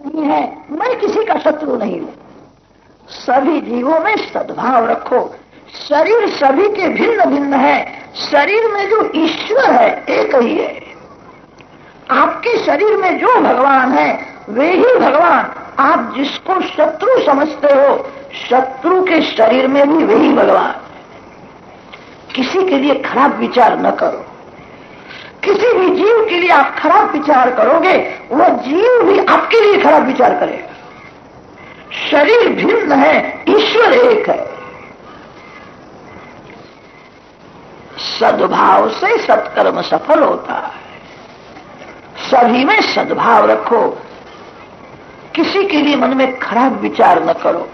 नहीं है, मैं किसी का शत्रु नहीं हूं। सभी जीवों में सद्भाव रखो। शरीर सभी के भिन्न भिन्न है, शरीर में जो ईश्वर है एक ही है। आपके शरीर में जो भगवान है वे ही भगवान। आप जिसको शत्रु समझते हो, शत्रु के शरीर में भी वही भगवान। किसी के लिए खराब विचार न करो। किसी भी जीव के लिए आप खराब विचार करोगे, वह जीव भी आपके लिए खराब विचार करेगा। शरीर भिन्न है, ईश्वर एक है। सद्भाव से सत्कर्म सफल होता है। सभी में सद्भाव रखो। किसी के लिए मन में खराब विचार न करो।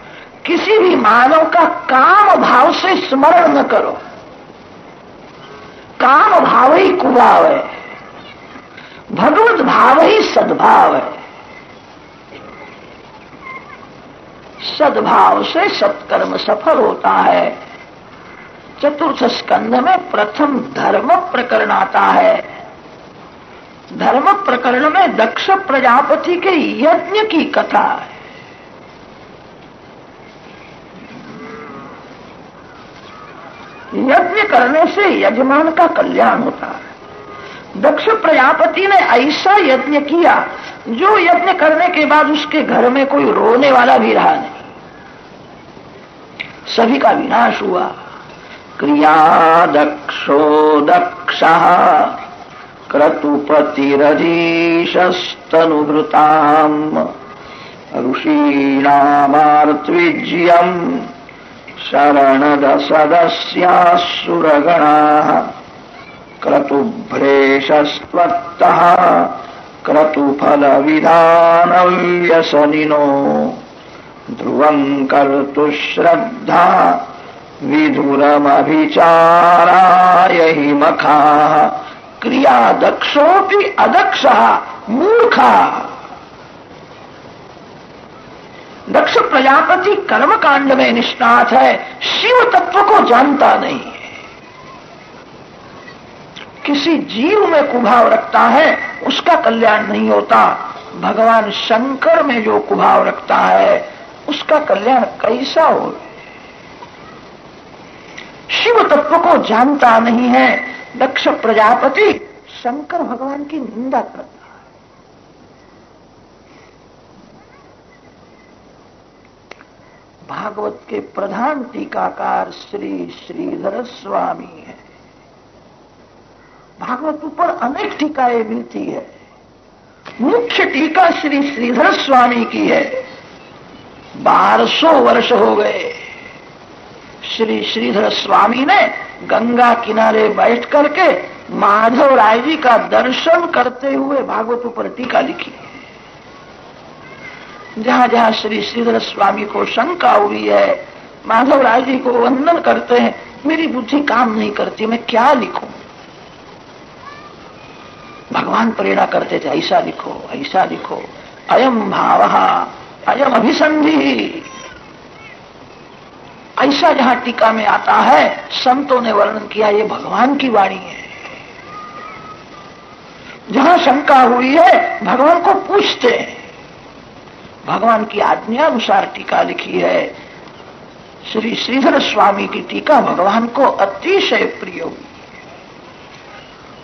किसी भी मानव का काम भाव से स्मरण न करो। काम भाव ही कुभाव है, भगवत भाव ही सद्भाव है। सद्भाव से सत्कर्म सफल होता है। चतुर्थ स्कंध में प्रथम धर्म प्रकरण आता है। धर्म प्रकरण में दक्ष प्रजापति के यज्ञ की कथा है। यज्ञ करने से यजमान का कल्याण होता है। दक्ष प्रजापति ने ऐसा यज्ञ किया जो यज्ञ करने के बाद उसके घर में कोई रोने वाला भी रहा नहीं। सभी का विनाश हुआ। क्रिया दक्षो दक्षः क्रतुपतिरधीशस्तनुभृताम् ऋषीणामार्त्विज्यम् शरणदसदस्यासुरगणाः क्रतुभ्रेशस्त्वत्तः क्रतुफलविधानव्यसनिनो ध्रुवम् कर्तुश्रद्धा विधुरमभिचाराय हि मखाः क्रिया दक्षोऽपि अदक्षः मूर्खः। दक्ष प्रजापति कर्म कांड में निष्णात है, शिव तत्व को जानता नहीं है। किसी जीव में कुभाव रखता है उसका कल्याण नहीं होता। भगवान शंकर में जो कुभाव रखता है उसका कल्याण कैसा हो। शिव तत्व को जानता नहीं है। दक्ष प्रजापति शंकर भगवान की निंदा करता है। भागवत के प्रधान टीकाकार श्री श्रीधर स्वामी है। भागवत ऊपर अनेक टीकाएं मिलती है। मुख्य टीका श्री श्रीधर स्वामी की है। 1200 वर्ष हो गए। श्री श्रीधर स्वामी ने गंगा किनारे बैठ करके माधव राय जी का दर्शन करते हुए भागवत ऊपर टीका लिखी। जहां जहां श्री श्रीधर स्वामी को शंका हुई है, माधव राय जी को वंदन करते हैं, मेरी बुद्धि काम नहीं करती, मैं क्या लिखूं। भगवान प्रेरणा करते थे, ऐसा लिखो, ऐसा लिखो। अयम भावः अयम अभिसंधि, ऐसा जहां टीका में आता है संतों ने वर्णन किया, ये भगवान की वाणी है। जहां शंका हुई है भगवान को पूछते हैं। भगवान की आज्ञा अनुसार टीका लिखी है। श्री श्रीधर स्वामी की टीका भगवान को अतिशय प्रिय हुई।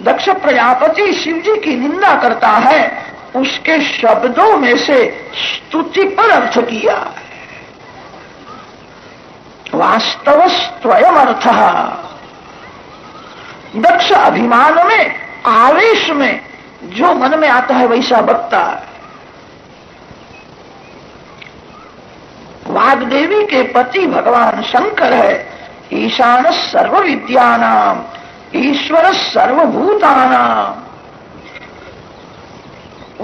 दक्ष प्रजापति शिव जी की निंदा करता है, उसके शब्दों में से स्तुति पर अर्थ किया है। वास्तव स्वयं अर्थ। दक्ष अभिमान में, आवेश में जो मन में आता है वैसा बकता है। वाग्देवी के पति भगवान शंकर है। ईशान सर्व विद्यानाम ईश्वर सर्वभूतानाम।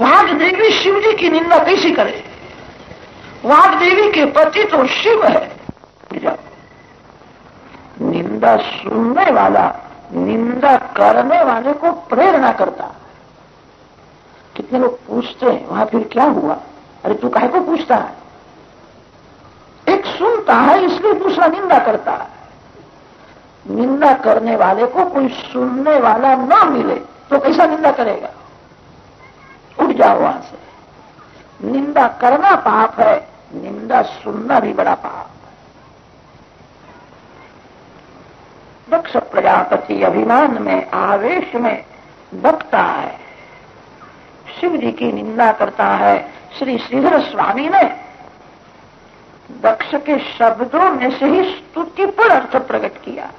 वाग्देवी शिव जी की निंदा कैसी करे। वाग्देवी के पति तो शिव है। निंदा सुनने वाला निंदा करने वाले को प्रेरणा करता। कितने लोग पूछते हैं वहां फिर क्या हुआ, अरे तू काहे को पूछता है। एक सुनता है इसलिए दूसरा निंदा करता है। निंदा करने वाले को कोई सुनने वाला ना मिले तो कैसा निंदा करेगा। उठ जाओ वहां से। निंदा करना पाप है, निंदा सुनना भी बड़ा पाप है। दक्ष प्रजापति अभिमान में, आवेश में बकता है, शिव जी की निंदा करता है। श्री श्रीधर स्वामी ने दक्ष के शब्दों में से ही स्तुति पर अर्थ प्रकट किया।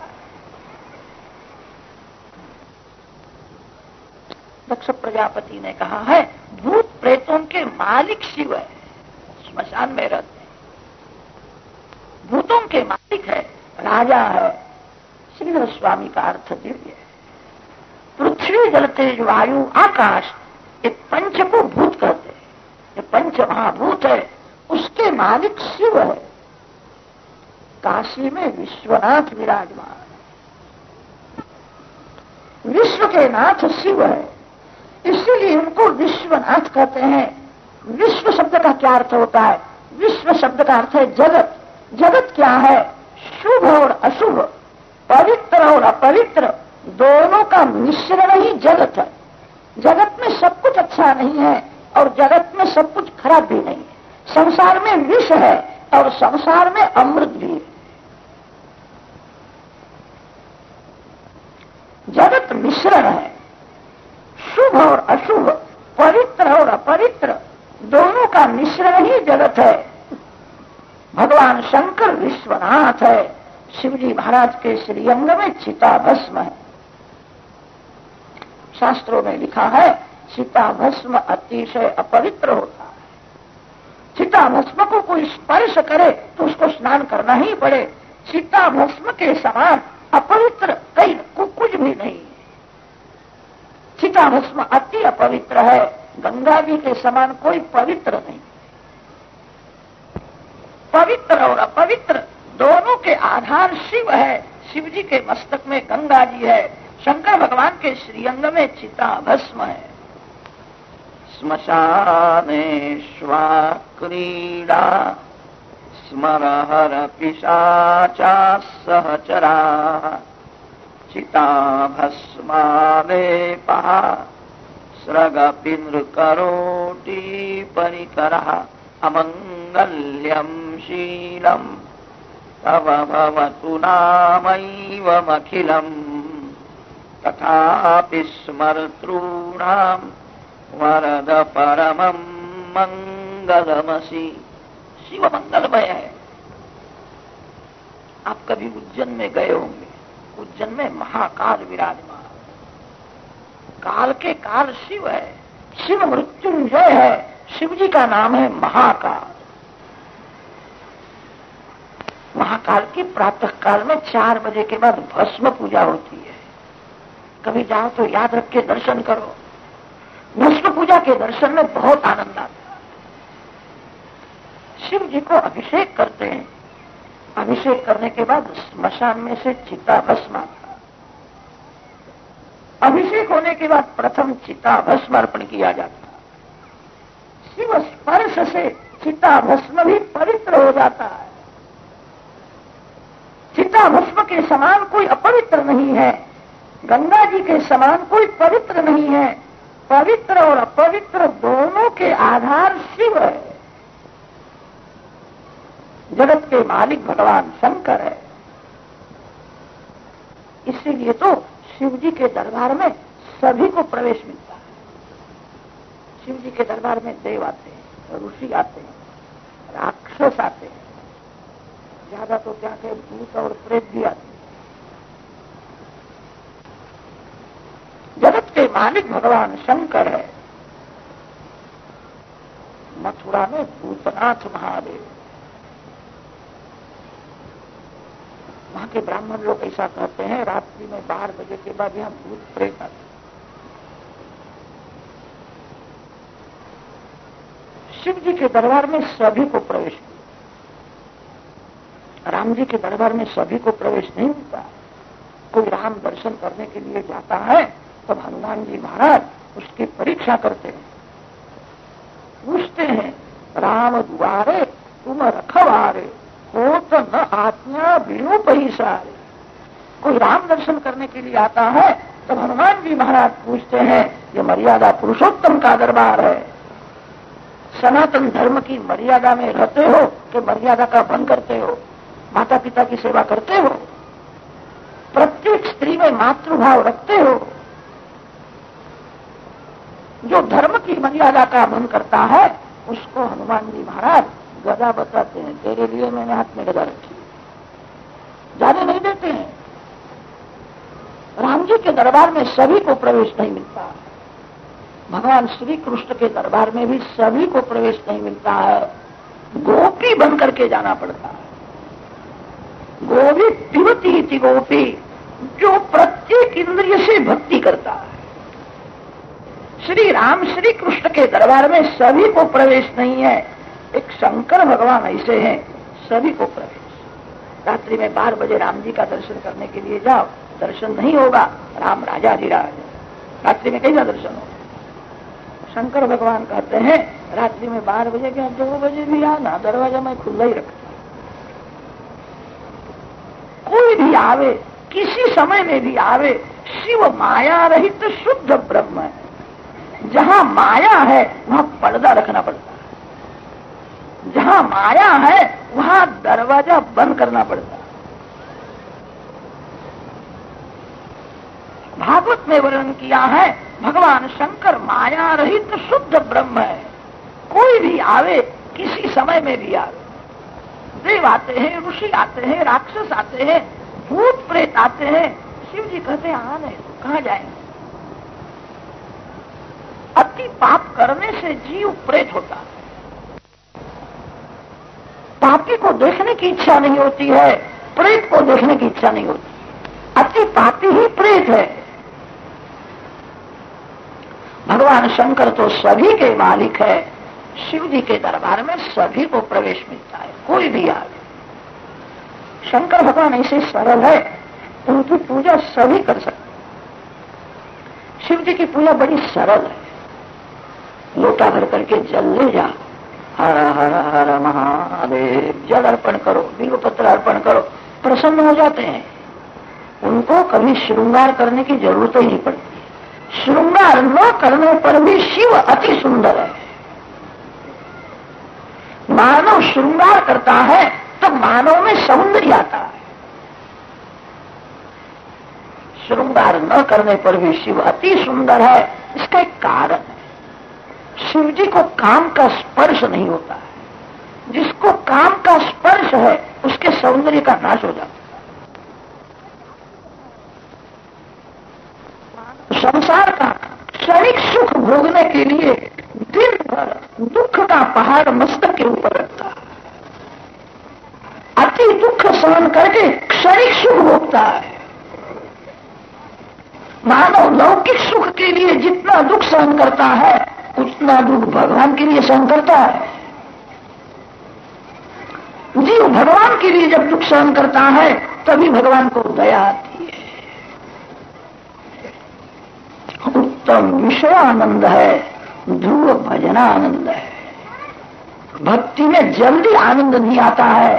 दक्ष प्रजापति ने कहा है भूत प्रेतों के मालिक शिव है, स्मशान में रहते हैं, भूतों के मालिक है, राजा है। श्रीधर स्वामी का अर्थ दिव्य है। पृथ्वी जल तेज वायु आकाश, ये पंच को भूत कहते हैं, ये पंच महाभूत है, उसके मालिक शिव है। काशी में विश्वनाथ विराजमान, विश्व के नाथ शिव है, इसीलिए उनको विश्वनाथ कहते हैं। विश्व शब्द का क्या अर्थ होता है? विश्व शब्द का अर्थ है जगत। जगत क्या है? शुभ और अशुभ, पवित्र और अपवित्र, दोनों का मिश्रण ही जगत है। जगत में सब कुछ अच्छा नहीं है और जगत में सब कुछ खराब भी नहीं है। संसार में विष है और संसार में अमृत भी है। जगत मिश्रण है, शुभ और अशुभ, पवित्र और अपवित्र, दोनों का मिश्रण ही जगत है। भगवान शंकर विश्वनाथ है। शिवजी महाराज के श्रीअंग में चिता भस्म है। शास्त्रों में लिखा है चिता भस्म अतिशय अपवित्र होता है। चिता भस्म को कोई स्पर्श करे तो उसको स्नान करना ही पड़े। चिता भस्म के समान अपवित्र कहीं कुछ भी नहीं है। चिता भस्म अति अपवित्र है, गंगा जी के समान कोई पवित्र नहीं। पवित्र और अपवित्र दोनों के आधार शिव है। शिव जी के मस्तक में गंगा जी है, शंकर भगवान के श्रीअंग में चिता भस्म है। श्मशानेश्वा क्रीडा स्मरहर पिशाचा सहचरा चिता भस्मालेपा स्रगपिन्द्र करोटि परिकरः अमंगल्यम शीलम तव भवतु नामैवमखिलम् तथापि स्मर्तॄणां वरद परमं मंगलमसि। शिव मंगलमय है। आप कभी उज्जैन में गए होंगे, उज्जैन में महाकाल विराजमान, काल के काल शिव है, शिव मृत्युंजय है। शिव जी का नाम है महाकाल। महाकाल की प्रातः काल में 4 बजे के बाद भस्म पूजा होती है। कभी जाओ तो याद रख के दर्शन करो। भस्म पूजा के दर्शन में बहुत आनंद आता है। शिव जी को अभिषेक करते हैं। अभिषेक करने के बाद स्मशान में से चिता भस्म आता है। अभिषेक होने के बाद प्रथम चिता भस्म अर्पण किया जाता है। शिव स्पर्श से चिता भस्म भी पवित्र हो जाता है। चिता भस्म के समान कोई अपवित्र नहीं है, गंगा जी के समान कोई पवित्र नहीं है। पवित्र और अपवित्र दोनों के आधार शिव है। जगत के मालिक भगवान शंकर है। इसीलिए तो शिव जी के दरबार में सभी को प्रवेश मिलता है। शिव जी के दरबार में देव आते हैं, ऋषि आते हैं, राक्षस आते हैं, ज्यादा तो क्या के भूत और प्रेत भी आते हैं। जगत के मालिक भगवान शंकर है। मथुरा में भूतनाथ महादेव, वहां के ब्राह्मण लोग ऐसा कहते हैं, रात्रि में 12 बजे के बाद यहां भूत प्रेत आते। शिव जी के दरबार में सभी को प्रवेश मिलता। राम जी के दरबार में सभी को प्रवेश नहीं मिलता। कोई राम दर्शन करने के लिए जाता है तब हनुमान जी महाराज उसकी परीक्षा करते हैं, पूछते हैं, राम दुआरे तुम रखवारे हो तो न आज्ञा बिनु पैसारे। कोई राम दर्शन करने के लिए आता है तब हनुमान जी महाराज पूछते हैं, ये मर्यादा पुरुषोत्तम का दरबार है, सनातन धर्म की मर्यादा में रहते हो कि मर्यादा का भंग करते हो? माता पिता की सेवा करते हो? प्रत्येक स्त्री में मातृभाव रखते हो? जो धर्म की मर्यादा का भंग करता है उसको हनुमान जी महाराज गदा बताते हैं। तेरे लिए मैंने हाथ में गदा रखी, जाने नहीं देते हैं। राम जी के दरबार में सभी को प्रवेश नहीं मिलता। भगवान श्री कृष्ण के दरबार में भी सभी को प्रवेश नहीं मिलता है। गोपी बन करके जाना पड़ता है। गोपी पिबती थी गोपी, जो प्रत्येक इंद्रिय से भक्ति करता है। श्री राम श्री कृष्ण के दरबार में सभी को प्रवेश नहीं है। एक शंकर भगवान ऐसे हैं, सभी को प्रवेश। रात्रि में 12 बजे राम जी का दर्शन करने के लिए जाओ, दर्शन नहीं होगा। राम राजाधिराज, रात्रि में कैसा दर्शन होगा? शंकर भगवान कहते हैं रात्रि में 12 बजे क्या 2 बजे भी आना, दरवाजा मैं खुला ही रखता। कोई भी आवे, किसी समय में भी आवे, शिव माया रहित शुद्ध ब्रह्म है। जहां माया है वहां पर्दा रखना पड़ता है। जहां माया है वहां दरवाजा बंद करना पड़ता है। भागवत में वर्णन किया है भगवान शंकर माया रहित शुद्ध ब्रह्म है। कोई भी आवे, किसी समय में भी आवे, देव आते हैं, ऋषि आते हैं, राक्षस आते हैं, भूत प्रेत आते हैं, शिव जी कहते हैं आने, कहां जाएंगे? अति पाप करने से जीव प्रेत होता है। पापी को देखने की इच्छा नहीं होती है, प्रेत को देखने की इच्छा नहीं होती। अति पापी ही प्रेत है। भगवान शंकर तो सभी के मालिक है। शिव जी के दरबार में सभी को प्रवेश मिलता है, कोई भी आवे। शंकर भगवान ऐसे सरल है, उनकी पूजा सभी कर सकते। शिव जी की पूजा बड़ी सरल है। लोटा भर करके जल ले जा, हर हर हर महादेव, जल अर्पण करो, बिल्वपत्र अर्पण करो, प्रसन्न हो जाते हैं। उनको कभी श्रृंगार करने की जरूरत ही नहीं पड़ती। श्रृंगार न करने पर भी शिव अति सुंदर है। मानव श्रृंगार करता है तो मानव में सौंदर्य आता है। श्रृंगार न करने पर भी शिव अति सुंदर है। इसका एक कारण है, शिव जी को काम का स्पर्श नहीं होता है। जिसको काम का स्पर्श है उसके सौंदर्य का नाश हो जाता है। संसार का क्षणिक सुख भोगने के लिए दिन भर दुख का पहाड़ मस्तक के ऊपर रखता है। अति दुख सहन करके क्षणिक सुख भोगता है। मानव लौकिक सुख के लिए जितना दुख सहन करता है उतना दुख भगवान के लिए सहन करता है। जीव भगवान के लिए जब दुख सहन करता है तभी भगवान को दया आती है। उत्तम विषयानंद है, ध्रुव भजनानंद है। भक्ति में जल्दी आनंद नहीं आता है।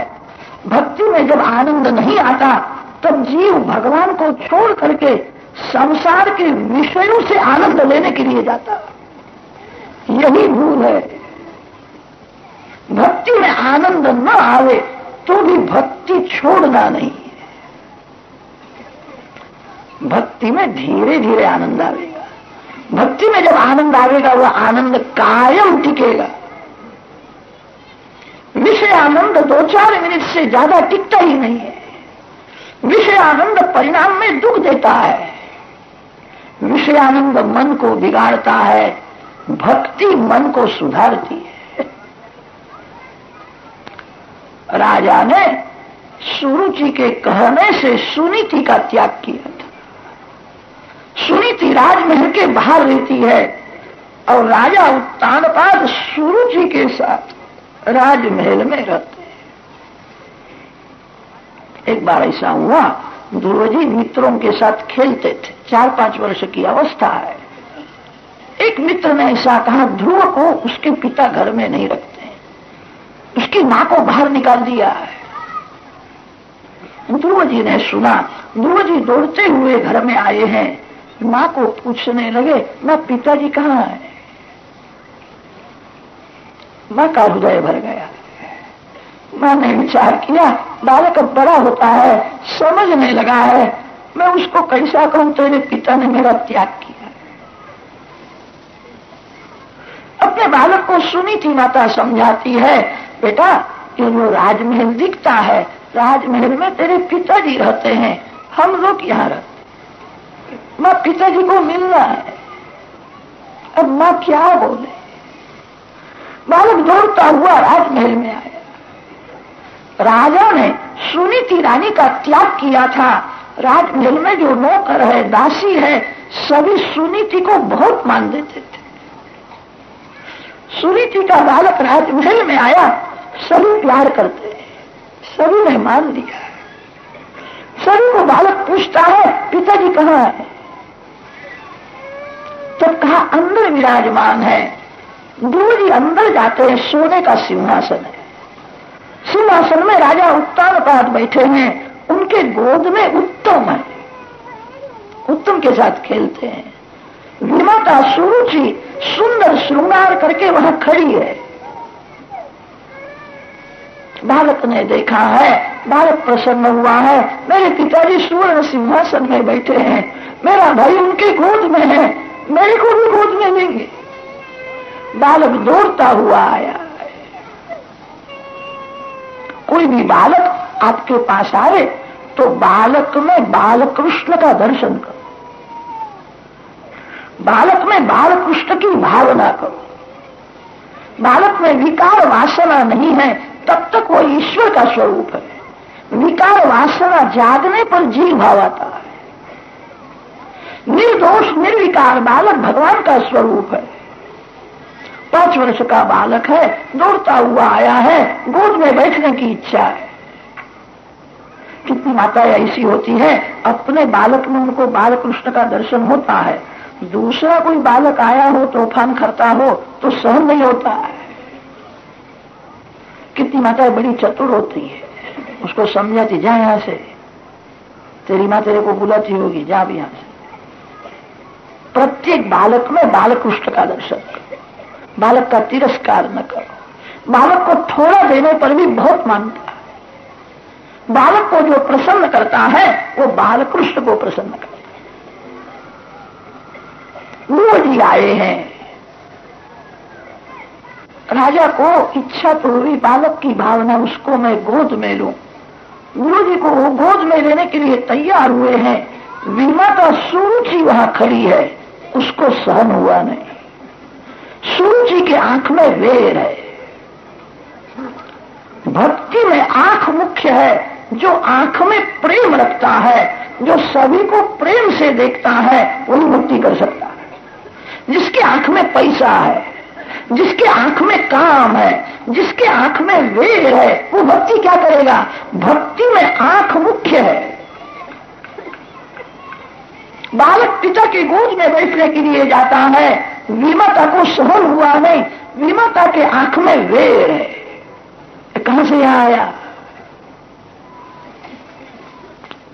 भक्ति में जब आनंद नहीं आता तब जीव भगवान को छोड़ करके संसार के विषयों से आनंद लेने के लिए जाता है। यही भूल है। भक्ति में आनंद न आवे तो भी भक्ति छोड़ना नहीं है। भक्ति में धीरे धीरे आनंद आवेगा। भक्ति में जब आनंद आवेगा वह आनंद कायम टिकेगा। विषय आनंद 2-4 मिनट से ज्यादा टिकता ही नहीं है। विषय आनंद परिणाम में दुख देता है। विषय आनंद मन को बिगाड़ता है, भक्ति मन को सुधारती है। राजा ने सुरुचि के कहने से सुनीति का त्याग किया था। सुनीति राजमहल के बाहर रहती है और राजा उत्तानपाद सुरुचि के साथ राजमहल में रहते हैं। एक बार ऐसा हुआ, ध्रुव जी मित्रों के साथ खेलते थे। 4-5 वर्ष की अवस्था है। एक मित्र ने ऐसा कहा, ध्रुव को उसके पिता घर में नहीं रखते, उसकी मां को बाहर निकाल दिया है। ध्रुव जी ने सुना। ध्रुव जी दौड़ते हुए घर में आए हैं। मां को पूछने लगे, मां पिताजी कहाँ है? माँ का हृदय भर गया। माँ ने विचार किया, बालक अब बड़ा होता है, समझने लगा है, मैं उसको कैसा कहूं, तेरे पिता ने मेरा त्याग किया। अपने बालक को सुनीति माता समझाती है, बेटा ये जो राजमहल दिखता है, राजमहल में तेरे पिताजी रहते हैं, हम लोग यहाँ रहते। माँ पिताजी को मिलना है। अब माँ क्या बोले। बालक दौड़ता हुआ राजमहल में आया। राजा ने सुनीति रानी का त्याग किया था। राजमहल में जो नौकर है, दासी है, सभी सुनीति को बहुत मान देते थे। सुनीति का बालक राजमहल में आया, सभी प्यार करते हैं, सभी ने मान लिया। सभी को बालक पूछता है, पिताजी कहाँ है? तब कहा अंदर विराजमान है। गुरुजी अंदर जाते हैं, सोने का सिंहासन है। सिंहासन में राजा उत्तानपाद बैठे हैं, उनके गोद में उत्तम है, उत्तम के साथ खेलते हैं। विमाता सुरुचि सुंदर श्रृंगार करके वहां खड़ी है। बालक ने देखा है, बालक प्रसन्न हुआ है, मेरे पिताजी सुवर्ण सिंहासन में बैठे हैं, मेरा भाई उनके गोद में है, मेरे को भी गोद में लेंगे। बालक दौड़ता हुआ आया। कोई भी बालक आपके पास आए तो बालक में बालकृष्ण का दर्शन करो, बालक में बालकृष्ण की भावना करो। बालक में विकार वासना नहीं है, तब तक वो ईश्वर का स्वरूप है। विकार वासना जागने पर जीव भाव आता है। निर्दोष निर्विकार बालक भगवान का स्वरूप है। 5 वर्ष का बालक है, दौड़ता हुआ आया है, गोद में बैठने की इच्छा है। कितनी माताएं ऐसी होती है, अपने बालक में उनको बालकृष्ण का दर्शन होता है, दूसरा कोई बालक आया हो, तूफान करता हो तो सहन नहीं होता है। कितनी माताएं बड़ी चतुर होती है, उसको समझाती, जा यहां से, तेरी माँ तेरे को बुलाती होगी, जा भी यहां से। प्रत्येक बालक में बालकृष्ण का दर्शन करो, बालक का तिरस्कार न करो। बालक को थोड़ा देने पर भी बहुत मानता है। बालक को जो प्रसन्न करता है वो बालकृष्ण को प्रसन्न करता है। वो जी आए हैं। राजा को इच्छा तो हुई बालक की भावना, उसको मैं गोद में लूं। गुरु जी को वो गोद में लेने के लिए तैयार हुए हैं। विमाता सुरुचि वहां खड़ी है, उसको सहन हुआ नहीं। सुरुचि की आंख में वेर है। भक्ति में आंख मुख्य है। जो आंख में प्रेम रखता है, जो सभी को प्रेम से देखता है, वही भक्ति कर सकता है। जिसके आंख में पैसा है, जिसके आंख में काम है, जिसके आंख में वेर है, वो भक्ति क्या करेगा? भक्ति में आंख मुख्य है। बालक पिता की गोद में बैठने के लिए जाता है, विमाता को सहन हुआ नहीं, विमाता के आंख में वेर है। कहां से यहां आया?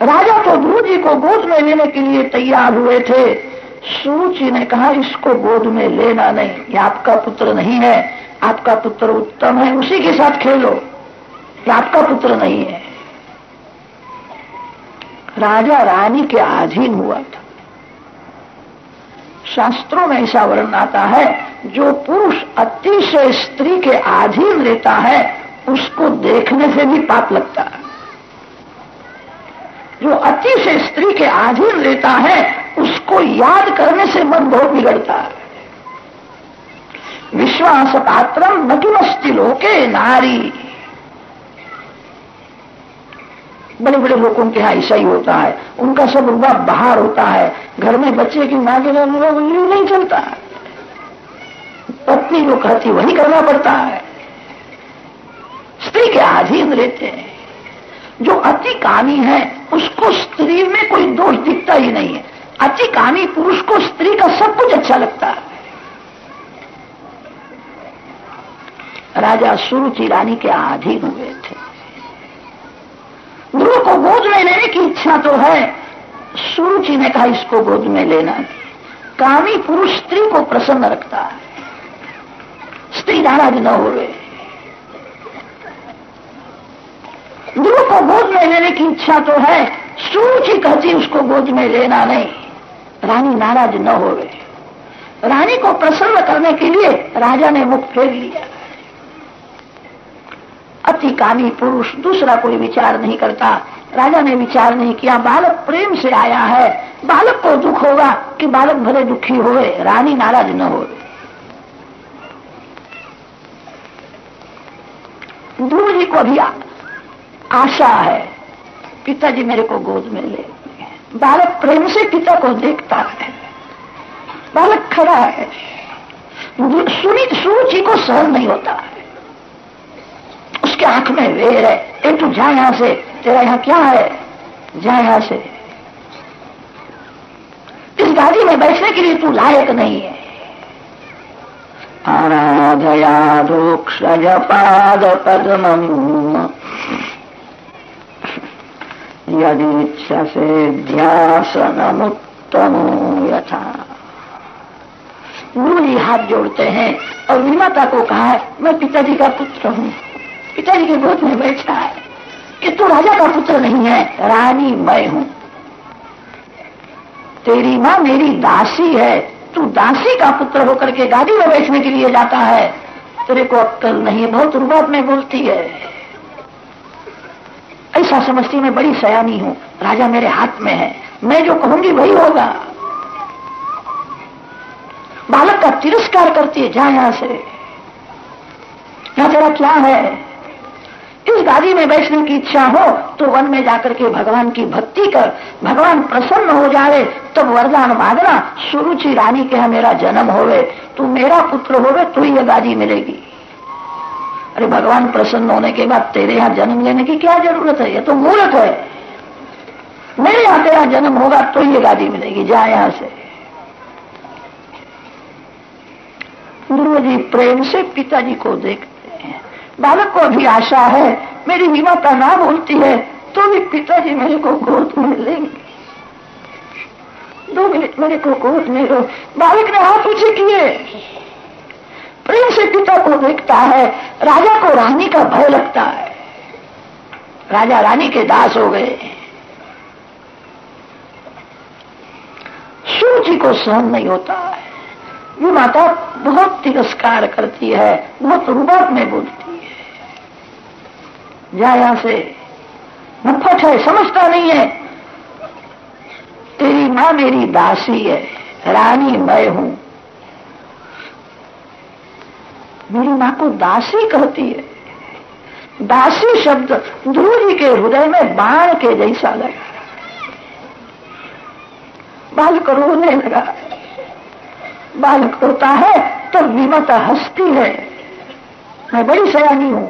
राजा तो ध्रुव जी को गोद में लेने के लिए तैयार हुए थे। सुरुचि ने कहा, इसको गोद में लेना नहीं, ये आपका पुत्र नहीं है, आपका पुत्र उत्तम है, उसी के साथ खेलो, ये आपका पुत्र नहीं है। राजा रानी के अधीन हुआ था। शास्त्रों में ऐसा वर्णन आता है, जो पुरुष अतिशय स्त्री के अधीन रहता है, उसको देखने से भी पाप लगता है। जो अतिशय स्त्री के अधीन रहता है, उसको याद करने से मन बहुत बिगड़ता है। विश्वास पात्रम न किमस्ति लोके नारी। बड़े बड़े लोगों के यहाँ ऐसा ही होता है, उनका सब रुपया बाहर होता है, घर में बच्चे की मां के नहीं चलता है। पत्नी जो कहती वही करना पड़ता है। स्त्री के अधीन रहते हैं। जो अति कामी है, उसको स्त्री में कोई दोष दिखता ही नहीं है। अति कामी पुरुष को स्त्री का सब कुछ अच्छा लगता है। राजा सुरुचि रानी के अधीन हुए थे। गुरु को गोद में लेने की इच्छा तो है। सुरुचि ने कहा, इसको गोद में लेना नहीं। कामी पुरुष स्त्री को प्रसन्न रखता है। पति नाराज न होवे। ध्रुव को गोद में लेने की इच्छा तो है, सूची कहती उसको गोद में लेना नहीं, रानी नाराज न होवे। रानी को प्रसन्न करने के लिए राजा ने मुख फेर लिया। अति कामी पुरुष दूसरा कोई विचार नहीं करता। राजा ने विचार नहीं किया, बालक प्रेम से आया है, बालक को दुख होगा कि बालक भले दुखी होवे, रानी नाराज न होवे। ध्रुव जी को भी आशा है, पिताजी मेरे को गोद में ले। बालक प्रेम से पिता को देखता है, बालक खड़ा है, सुरुचि को सहन नहीं होता है, उसके आंख में वेर है, ए तू जा यहां से, तेरा यहां क्या है, जा यहां से, इस गाड़ी में बैठने के लिए तू लायक नहीं है। आराधया दोक्षज पाद पद्मम यदीच्छा से ध्यासनमुत्तम यथा। गुरु जी हाथ जोड़ते हैं और विमाता को कहा है, मैं पिताजी का पुत्र हूँ, पिताजी के गोद में बैठा है, कि तू राजा का पुत्र नहीं है, रानी मैं हूँ। तेरी माँ मेरी दासी है, तू दासी का पुत्र होकर के गाड़ी में बैठने के लिए जाता है, तेरे को अक्ल नहीं है, बहुत रुबाब में बोलती है। ऐसा समझती मैं बड़ी सयानी हूँ, राजा मेरे हाथ में है, मैं जो कहूंगी वही होगा। बालक का तिरस्कार करती है, जा यहां से, यहां तेरा क्या है। इस गाड़ी में बैठने की इच्छा हो तो वन में जाकर के भगवान की भक्ति कर, भगवान प्रसन्न हो जाए तब वरदान मांगना, सुरुचि रानी के यहाँ मेरा जन्म होवे, तू मेरा पुत्र होवे तो ही ये गाड़ी मिलेगी। अरे भगवान प्रसन्न होने के बाद तेरे यहाँ जन्म लेने की क्या जरूरत है, ये तो मूर्ख है। मेरे यहाँ तेरा जन्म होगा तो ये गाड़ी मिलेगी, जा यहां से। ध्रुव जी प्रेम से पिताजी को देखते हैं, बालक को भी आशा है, मेरी विमाता ना बोलती है तो भी पिताजी मेरे को गोद में लेंगे, 2 मिनट मेरे को गोद में लो। बालक ने हाथ ऊंचे किए, प्रेम से पिता को देखता है। राजा को रानी का भय लगता है, राजा रानी के दास हो गए। सूची को सहन नहीं होता है, ये माता बहुत तिरस्कार करती है, बहुत रुबाब में बोलती है, जा यहां से, नफट है, समझता नहीं है। तेरी मां मेरी दासी है, रानी मैं हूं। मेरी मां को दासी कहती है। दासी शब्द ध्रुव जी के हृदय में बाण के जैसा लगा। बालक रोने लगा, बालक रोता है तो विमाता हंसती है, मैं बड़ी सयानी हूं,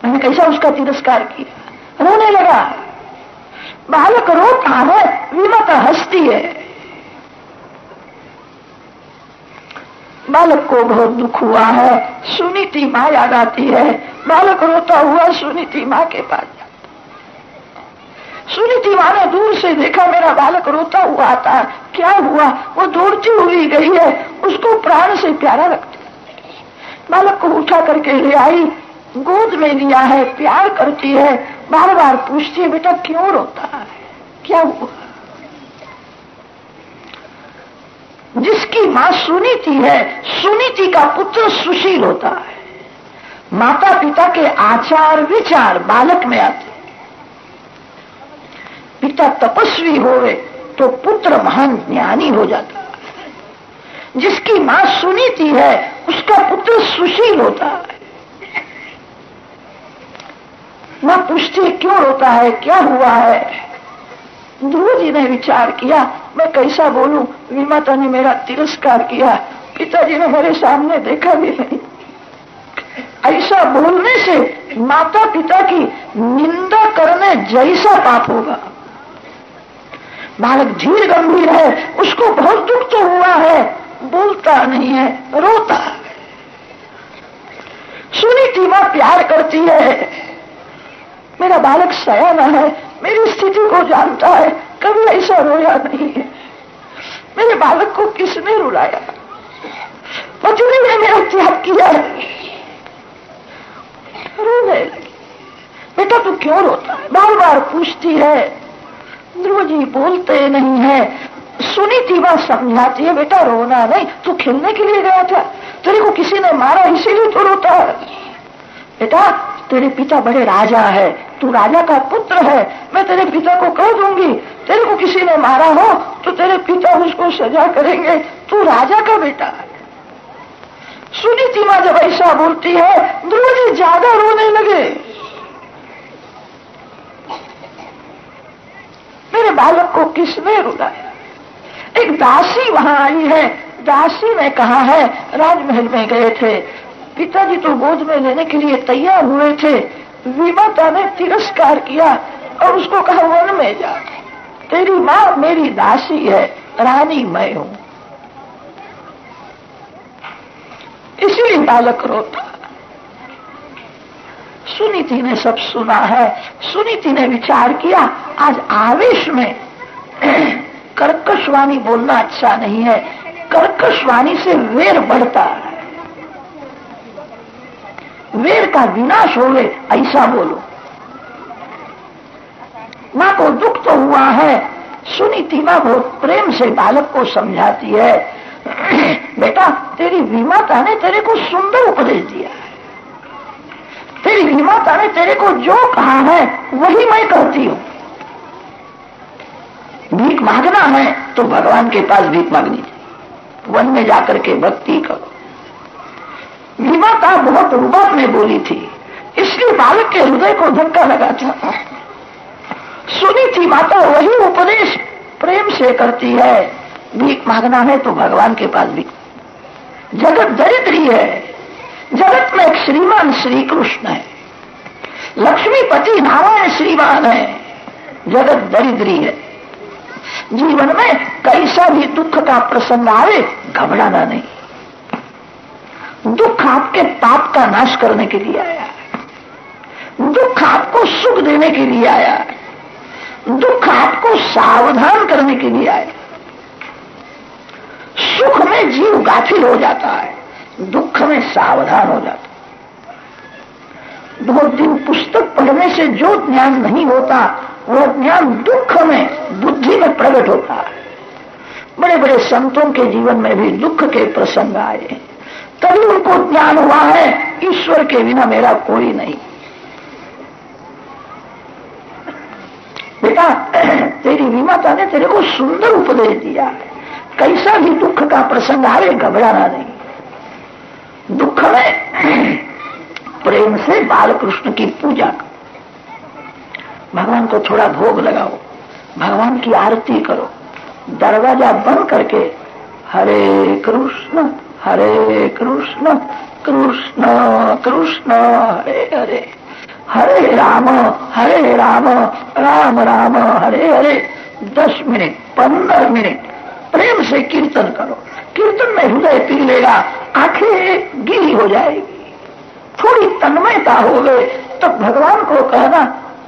मैंने कैसा उसका तिरस्कार किया। रोने लगा, बालक रोता है, विमाता हंसती है। बालक को बहुत दुख हुआ है, सुनीति माँ याद आती है। बालक रोता हुआ सुनीति माँ के पास जाता। सुनीति माँ ने दूर से देखा मेरा बालक रोता हुआ आता है, क्या हुआ, वो दौड़ती हुई गई है, उसको प्राण से प्यारा लगता है। बालक को उठा करके ले आई, गोद में लिया है, प्यार करती है, बार बार पूछती है बेटा क्यों रोता है, क्या हुआ। जिसकी मां सुनीति है, सुनीति का पुत्र सुशील होता है। माता पिता के आचार विचार बालक में आते। पिता तपस्वी होवे तो पुत्र महान ज्ञानी हो जाता है। जिसकी मां सुनीति है उसका पुत्र सुशील होता है। मां पूछती क्यों रोता है, क्या हुआ है। ध्रुव जी ने विचार किया, मैं कैसा बोलूं, विमाता ने मेरा तिरस्कार किया, पिताजी ने मेरे सामने देखा भी नहीं। ऐसा बोलने से माता पिता की निंदा करने जैसा पाप होगा। बालक धीर गंभीर है, उसको बहुत दुख तो हुआ है, बोलता नहीं है, रोता है। सुनीति मां प्यार करती है, मेरा बालक सयाना है, मेरी स्थिति को जानता है, कभी ऐसा रोया नहीं है। मेरे बालक को किसने रुलाया, पत्नी ने मेरा त्याग किया है, बेटा तू क्यों रोता है? बार बार पूछती है। ध्रुव जी बोलते नहीं है। सुनी थी बात समझाती है, बेटा रोना नहीं, तू खेलने के लिए गया था, तेरे को किसी ने मारा इसीलिए तू रोता है। बेटा तेरे पिता बड़े राजा है, तू राजा का पुत्र है, मैं तेरे पिता को कह दूंगी, तेरे को किसी ने मारा हो तो तेरे पिता उसको सजा करेंगे, तू राजा का बेटा है। सुनीति माँ जब ऐसा बोलती है, ध्रुव जी ज्यादा रोने लगे। मेरे बालक को किसने रुलाया? एक दासी वहां आई है। दासी ने कहा है, राजमहल में गए थे, पिताजी तो गोद में लेने के लिए तैयार हुए थे, विमाता ने तिरस्कार किया और उसको कहा वन में जा, तेरी माँ मेरी दासी है, रानी मैं हूं, इसीलिए बालक रोता। सुनीति ने सब सुना है। सुनीति ने विचार किया, आज आवेश में कर्कशवाणी बोलना अच्छा नहीं है, कर्कशवाणी से वेर बढ़ता है, वेर का विनाश होवे ऐसा बोलो। माँ को दुख तो हुआ है। सुनीति माँ बहुत प्रेम से बालक को समझाती है, बेटा तेरी विमाता ने तेरे को सुंदर उपदेश दिया है, तेरी विमाता ने तेरे को जो कहा है वही मैं कहती हूँ। भीख मांगना है तो भगवान के पास भीख मांगनी चाहिए, वन में जाकर के भक्ति करो। विमाता बहुत रुबाब में बोली थी, इसलिए बालक के हृदय को धक्का लगा था। सुनी थी माता वही उपदेश प्रेम से करती है, भीख मांगना है तो भगवान के पास भीख। जगत दरिद्री है, जगत में एक श्रीमान श्री कृष्ण है, लक्ष्मीपति नारायण श्रीमान है, जगत दरिद्री है। जीवन में कैसा भी दुख का प्रसंग आवे घबराना नहीं, दुख आपके पाप का नाश करने के लिए आया है, दुख आपको सुख देने के लिए आया है, दुख आपको सावधान करने के लिए आया। सुख में जीव गाफिल हो जाता है, दुख में सावधान हो जाता है। बहुत दिन पुस्तक पढ़ने से जो ज्ञान नहीं होता वो ज्ञान दुख में बुद्धि में प्रकट होता है। बड़े बड़े संतों के जीवन में भी दुख के प्रसंग आए, तभी उनको ज्ञान हुआ है ईश्वर के बिना मेरा कोई नहीं। बेटा तेरी विमाता ने तेरे को सुंदर उपदेश दिया है, कैसा भी दुख का प्रसंग आवे घबराना नहीं। दुख में प्रेम से बालकृष्ण की पूजा करो, भगवान को थोड़ा भोग लगाओ, भगवान की आरती करो, दरवाजा बंद करके हरे कृष्ण कृष्ण कृष्ण हरे हरे, हरे राम राम राम हरे हरे 10 मिनट 15 मिनट प्रेम से कीर्तन करो। कीर्तन में हृदय पी लेगा, आंखें गीली हो जाएगी, थोड़ी तन्मयता हो गए तब भगवान को कहना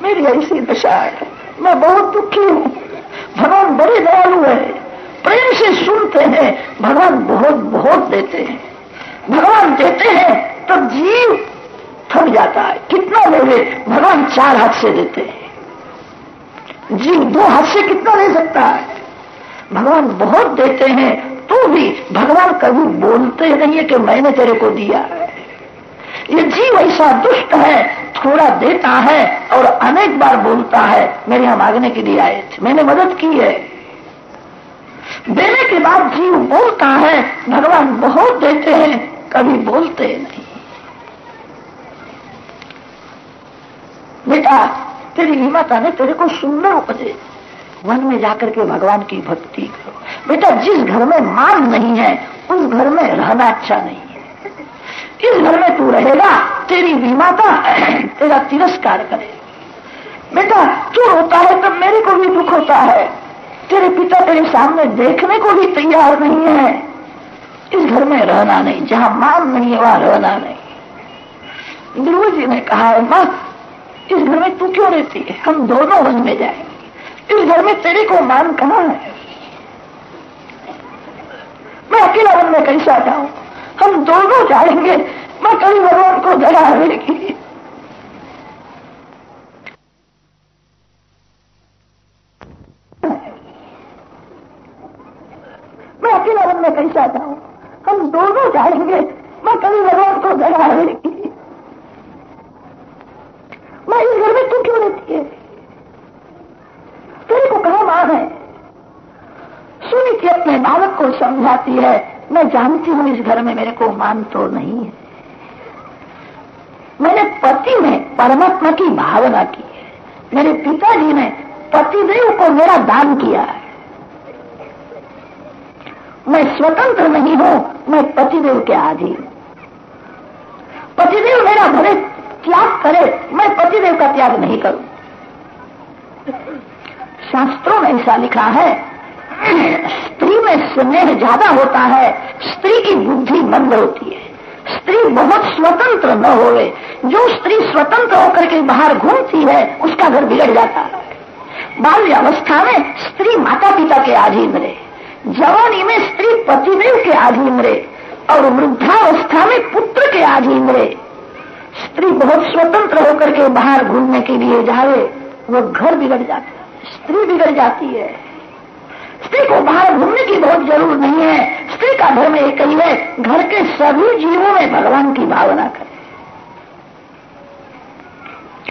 मेरी ऐसी दशा है, मैं बहुत दुखी हूँ, भगवान बड़े दयालु है, प्रेम से सुनते हैं, भगवान बहुत बहुत देते हैं। भगवान देते हैं तब जीव थक जाता है, कितना लेवे, भगवान 4 हाथ से देते हैं, जीव 2 हाथ से कितना ले सकता है। भगवान बहुत देते हैं तो भी भगवान कभी बोलते नहीं है कि मैंने तेरे को दिया है। ये जीव ऐसा दुष्ट है, थोड़ा देता है और अनेक बार बोलता है मेरे यहाँ मांगने के लिए आए थे, मैंने मदद की है। देने के बाद जीव बोलता है, भगवान बहुत देते हैं, कभी बोलते नहीं। बेटा तेरी विमाता ने तेरे को सुंदर उपदेश, वन में जाकर के भगवान की भक्ति करो। बेटा जिस घर में मान नहीं है उस घर में रहना अच्छा नहीं है। इस घर में तू रहेगा, तेरी विमाता तेरा तिरस्कार करेगी। बेटा तू रोता है तब मेरे को भी दुख होता है, तेरे पिता तेरे सामने देखने को भी तैयार नहीं है। इस घर में रहना नहीं, जहां मान नहीं है वहां रहना नहीं। ध्रुव जी ने कहा है मां इस घर में तू क्यों रहती है, हम दोनों वन में जाएंगे, इस घर में तेरे को मान कहां है, मैं अकेला वन में कैसा जाऊं, हम दोनों जाएंगे, मैं कभी भगवान को दया आएगी। चाहता हूँ, हम दोनों जाएंगे। मैं कभी भगवान को दया रहेगी, मैं इस घर में तू क्यों रहती है, तेरे को कहा मां है। सुनीति अपने बालक को समझाती है, मैं जानती हूं इस घर में मेरे को मान तो नहीं है, मैंने पति में परमात्मा की भावना की है, मेरे पिताजी ने पतिदेव को मेरा दान किया है, मैं स्वतंत्र नहीं हूं, मैं पतिदेव के अधीन। पतिदेव मेरा भले त्याग करे, मैं पतिदेव का त्याग नहीं करूं। शास्त्रों में ऐसा लिखा है, स्त्री में स्नेह ज्यादा होता है, स्त्री की बुद्धि मंद होती है, स्त्री बहुत स्वतंत्र न होवे। जो स्त्री स्वतंत्र होकर के बाहर घूमती है उसका घर बिगड़ जाता है। बाल्यावस्था में स्त्री माता पिता के अधीन रहे, जवानी में स्त्री पतिदेव के अधीन रहे और वृद्धावस्था में पुत्र के अधीन रहे। स्त्री बहुत स्वतंत्र होकर के बाहर घूमने के लिए जाए, वो घर बिगड़ जाता है, स्त्री बिगड़ जाती है। स्त्री को बाहर घूमने की बहुत जरूरत नहीं है, स्त्री का धर्म एक ही है, घर के सभी जीवों में भगवान की भावना करे।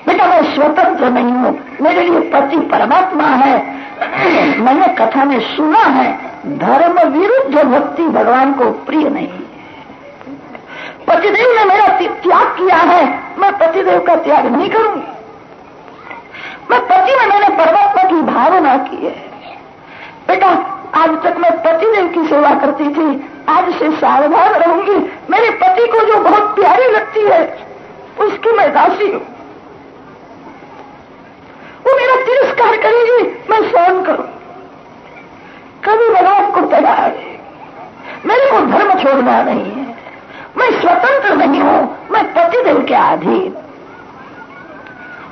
बेटा मैं स्वतंत्र नहीं हूं, मेरे लिए पति परमात्मा है। मैंने कथा में सुना है, धर्म विरुद्ध भक्ति भगवान को प्रिय नहीं है। पतिदेव ने मेरा त्याग किया है, मैं पतिदेव का त्याग नहीं करूंगी। मैं पति में मैंने परमात्मा की भावना की है। बेटा आज तक मैं पतिदेव की सेवा करती थी, आज से सावधान रहूंगी। मेरे पति को जो बहुत प्यारी लगती है उसकी मैं दासी हूं, वो मेरा तिरस्कार करेगी, मैं सहन करूं। कभी भगवान को तैयार है, मेरे को धर्म छोड़ना नहीं है, मैं स्वतंत्र नहीं हूं, मैं पतिदेव के अधीन।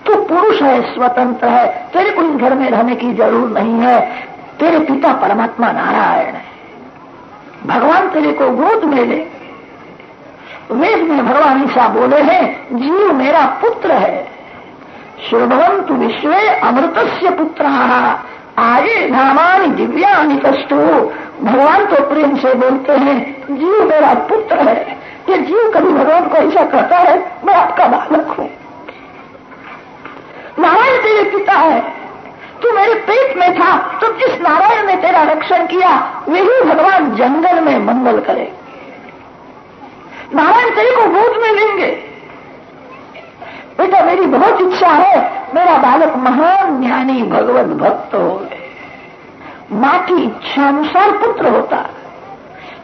तू पुरुष है, स्वतंत्र है, तेरे को इस घर में रहने की जरूरत नहीं है। तेरे पिता परमात्मा नारायण है, भगवान तेरे को गोद में ले। वेद में भगवान ऐसा बोले हैं, जीव मेरा पुत्र है, श्रवन्तु विश्वे अमृतस्य पुत्राः आये नामानि दिव्यानि तस्तु। भगवान तो प्रेम से बोलते हैं, जीव मेरा पुत्र है। ये जीव कभी भगवान को ऐसा कहता है, मैं आपका बालक हूं। नारायण तेरे पिता है, तू मेरे पेट में था, तो जिस नारायण ने तेरा रक्षण किया वही भगवान जंगल में मंगल करे। नारायण तेरे को गोद में लेंगे। बेटा मेरी बहुत इच्छा है, मेरा बालक महान ज्ञानी भगवत भक्त हो। माँ की इच्छा अनुसार पुत्र होता।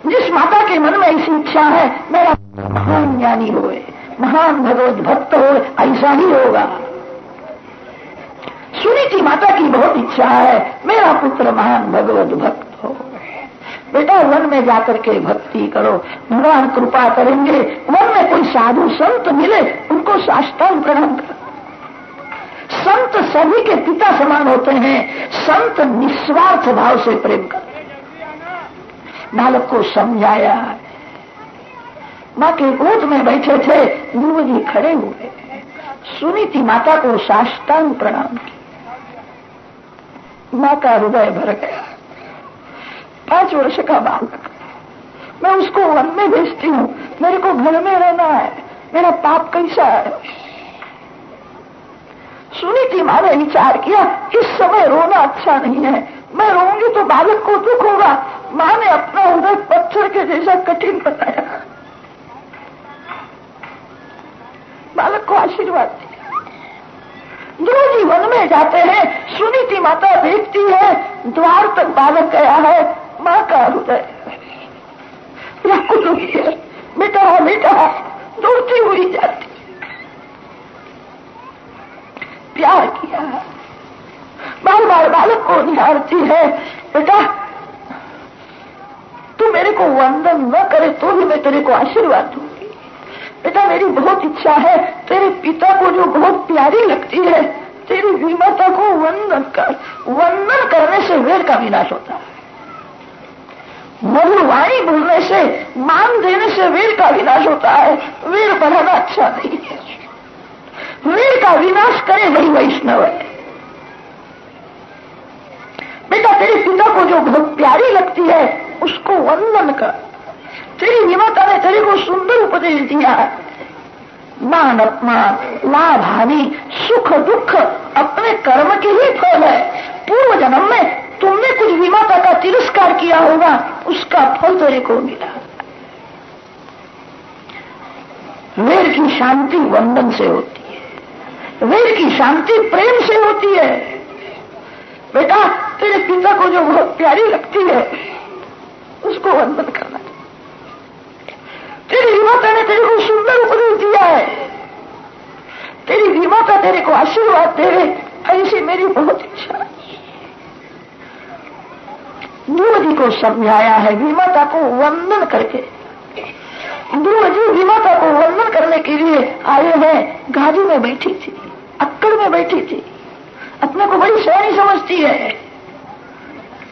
जिस माता के मन में ऐसी इच्छा है, मेरा महान ज्ञानी होए, महान भगवत भक्त हो, ऐसा ही होगा। सुनीति माता की बहुत इच्छा है, मेरा पुत्र महान भगवत भक्त हो। बेटा वन में जाकर के भक्ति करो, भगवान कृपा करेंगे। वन में कोई साधु संत मिले, उनको साष्टांग प्रणाम करो। संत सभी के पिता समान होते हैं, संत निस्वार्थ भाव से प्रेम करते। बालक को समझाया, माँ के गोद में बैठे थे, गुरु जी खड़े हुए, सुनीति माता को साष्टांग प्रणाम किया। माँ का हृदय भर गया। 5 वर्ष का बालक, मैं उसको वन में भेजती हूँ, मेरे को घर में रहना है, मेरा पाप कैसा है। सुनीति माँ ने विचार किया, इस समय रोना अच्छा नहीं है, मैं रोऊंगी तो बालक को दुख होगा। माँ ने अपना हृदय पत्थर के जैसा कठिन बताया, बालक को आशीर्वाद दिया। गुरु जी वन में जाते हैं, सुनीति माता देखती है, द्वार तक बालक गया है, माँ का हृदय व्याकुल हुई है। बेटा बेटा दौड़ती हुई जाती, प्यार किया, बार बार बालक को निहारती है। बेटा तू मेरे को वंदन न करे तो भी मैं तेरे को आशीर्वाद दूंगी। बेटा मेरी बहुत इच्छा है, तेरे पिता को जो बहुत प्यारी लगती है, तेरी माता को वंदन कर। वंदन करने से वेर का विनाश होता है, मधुर वाणी बोलने से, मान देने से वेर का विनाश होता है। वेर बढ़ाना अच्छा नहीं है, वेर का विनाश करे वही वैष्णव है। बेटा तेरे पिता को जो बहुत प्यारी लगती है उसको वंदन कर। तेरी विमाता ने तेरे को सुंदर उपदेश दिया है। मान अपमान, लाभ हानि, सुख दुख अपने कर्म के ही फल है। पूर्व जन्म में तुमने कुछ विमाता का तिरस्कार किया होगा, उसका फल तेरे को मिला। वेर की शांति वंदन से होती है, वेर की शांति प्रेम से होती है। बेटा, तेरे पिता को जो बहुत प्यारी लगती है उसको वंदन करना। तेरी विमाता ने तेरे को सुंदर उपदेश दिया है, तेरी विमाता तेरे को आशीर्वाद दे रहे, ऐसी मेरी बहुत इच्छा है। ध्रुव जी को समझाया है विमाता को वंदन करके। ध्रुव जी विमाता को वंदन करने के लिए आए हैं। गाड़ी में बैठी थी, अक्कड़ में बैठी थी, अपने को बड़ी सयानी समझती है।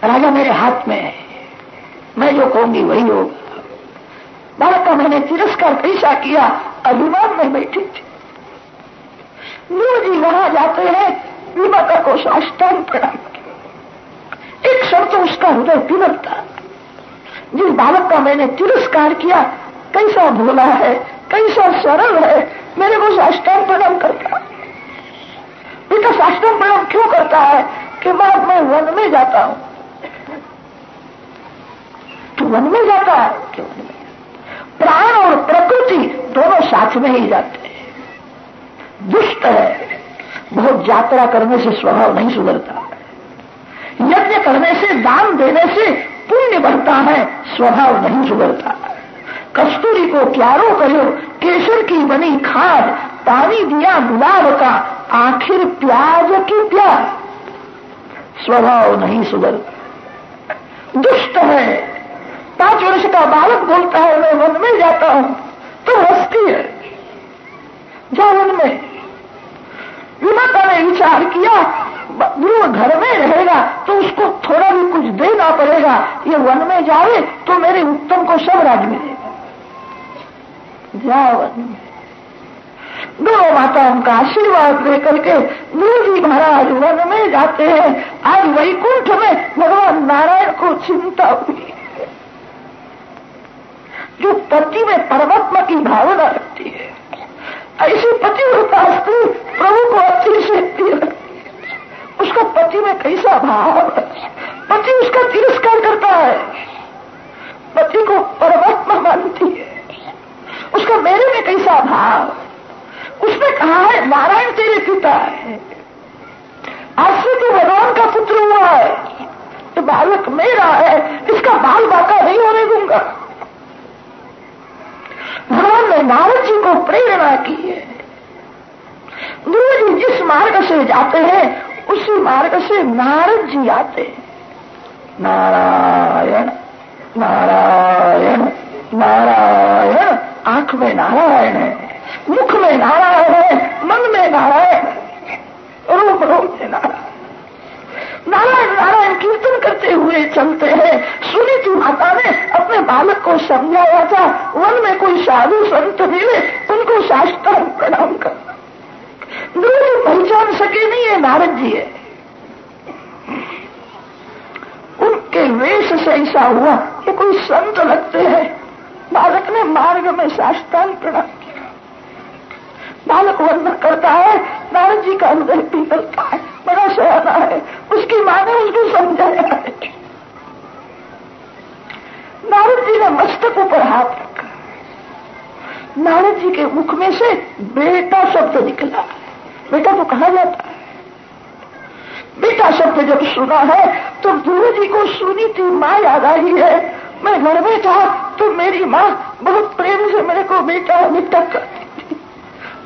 राजा मेरे हाथ में है, मैं जो कहूंगी वही होगा। बालक का मैंने तिरस्कार कैसा किया, अभिमान में बैठी थी। ध्रुव जी वहां जाते हैं, विमाता को साष्टांग प्रणाम किया। एक क्षण तो उसका हृदय पिघलता, जिस बालक का मैंने तिरस्कार किया कैसा भोला है, कैसा सरल है, मेरे को साष्टांग प्रणाम करता। बेटा साष्टांग प्रणाम क्यों करता है कि मैं वन में जाता हूं। तो वन में जाता है कि वन में प्राण और प्रकृति दोनों साथ में ही जाते हैं। दुष्ट है, बहुत यात्रा करने से स्वभाव नहीं सुधरता। यज्ञ करने से, दान देने से पुण्य बढ़ता है, स्वभाव नहीं सुधरता। कस्तूरी को क्यारो करो, केसर की बनी खाद, पानी दिया गुलाब का, आखिर प्याज की प्याज, स्वभाव नहीं सुधरता। दुष्ट है। 5 वर्ष का बालक बोलता है मैं वन में जाता हूं, तो हंसती है, जा वन में। विमाता ने विचार किया ध्रुव घर में रहेगा तो उसको थोड़ा भी कुछ देना पड़ेगा, ये वन में जाए तो मेरे उत्तम को सब राज मिलेगा। जाओ वन में। दोनों माताओं का आशीर्वाद लेकर के ध्रुव जी महाराज वन में जाते हैं। आज वैकुंठ में भगवान नारायण को चिंता हुई, जो पति में परमात्मा की भावना रखती है। ऐसी पतिव्रता स्त्री प्रभु को अच्छी से प्रिय रखती है। उसका पति में कैसा भाव है, पति उसका तिरस्कार करता है, पति को परमात्मा मानती है, उसका मेरे में कैसा भाव। उसने कहा है नारायण तेरे पिता है, आज से तू भगवान का पुत्र हुआ है, तो बालक मेरा है, इसका बाल बाका नहीं होने दूंगा। भगवान ने नारद जी को प्रेरणा की है। ध्रुव जी जिस मार्ग से जाते हैं उसी मार्ग से नारद जी आते हैं। नारायण नारायण नारायण, आंख में नारायण है, मुख में नारायण है, मन में नारायण है, रूप रूप में नारायण। नारायण नारायण कीर्तन करते हुए चलते हैं। सुनीति माता ने अपने बालक को समझाया था, वन में कोई साधु संत मिले उनको साष्टांग प्रणाम कर। ध्रुव पहचान सके नहीं है नारद जी है। उनके वेश से ऐसा हुआ कि कोई संत लगते हैं। बालक ने मार्ग में साष्टांग प्रणाम किया। बालक वंदन करता है, नारद जी का हृदय पिघलता है, बड़ा सयाना है। उसकी मां ने उसको समझाया है। नारद जी ने मस्तक ऊपर हाथ रखा। नारद जी के मुख में से बेटा शब्द निकला। बेटा तो कहा जाता है। बेटा शब्द जब सुना है तो ध्रुव जी को सुनी थी माँ याद आई है। मैं घर में था तो मेरी माँ बहुत प्रेम से मेरे को बेटा बेटा करती थी।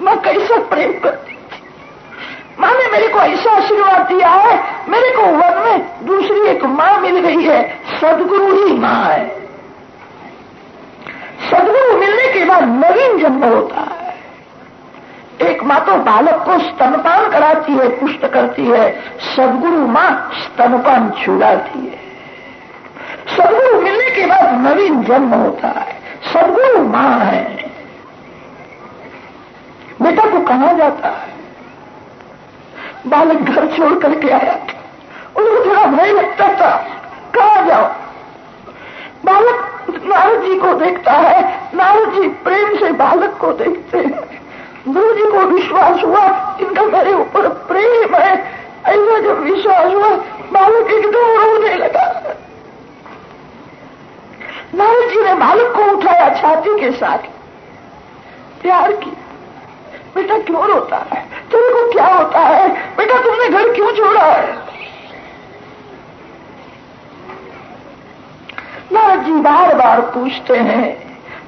माँ कैसा प्रेम करती थी। माँ ने मेरे को ऐसा आशीर्वाद दिया है, मेरे को वन में दूसरी एक माँ मिल गई है, सदगुरु ही माँ है। सदगुरु मिलने के बाद नवीन जन्म होता है। एक माँ तो बालक को स्तनपान कराती है, पुष्ट करती है, सदगुरु माँ स्तनपान छुड़ाती है। सदगुरु मिलने के बाद नवीन जन्म होता है। सदगुरु माँ है। बेटा को कहा जाता है। बालक घर छोड़ करके आया था, उनको थोड़ा भय लगता था, कहाँ जाओ। बालक नारद जी को देखता है, नारद जी प्रेम से बालक को देखते हैं। ध्रुव जी को विश्वास हुआ इनका मेरे ऊपर प्रेम है। ऐसा जब विश्वास हुआ बालक एकदम रोने लगा। नारद जी ने बालक को उठाया, छाती के साथ प्यार किया। बेटा क्यों रोता है, तेरे को क्या होता है, बेटा तुमने घर क्यों छोड़ा है? नारद जी बार बार पूछते हैं,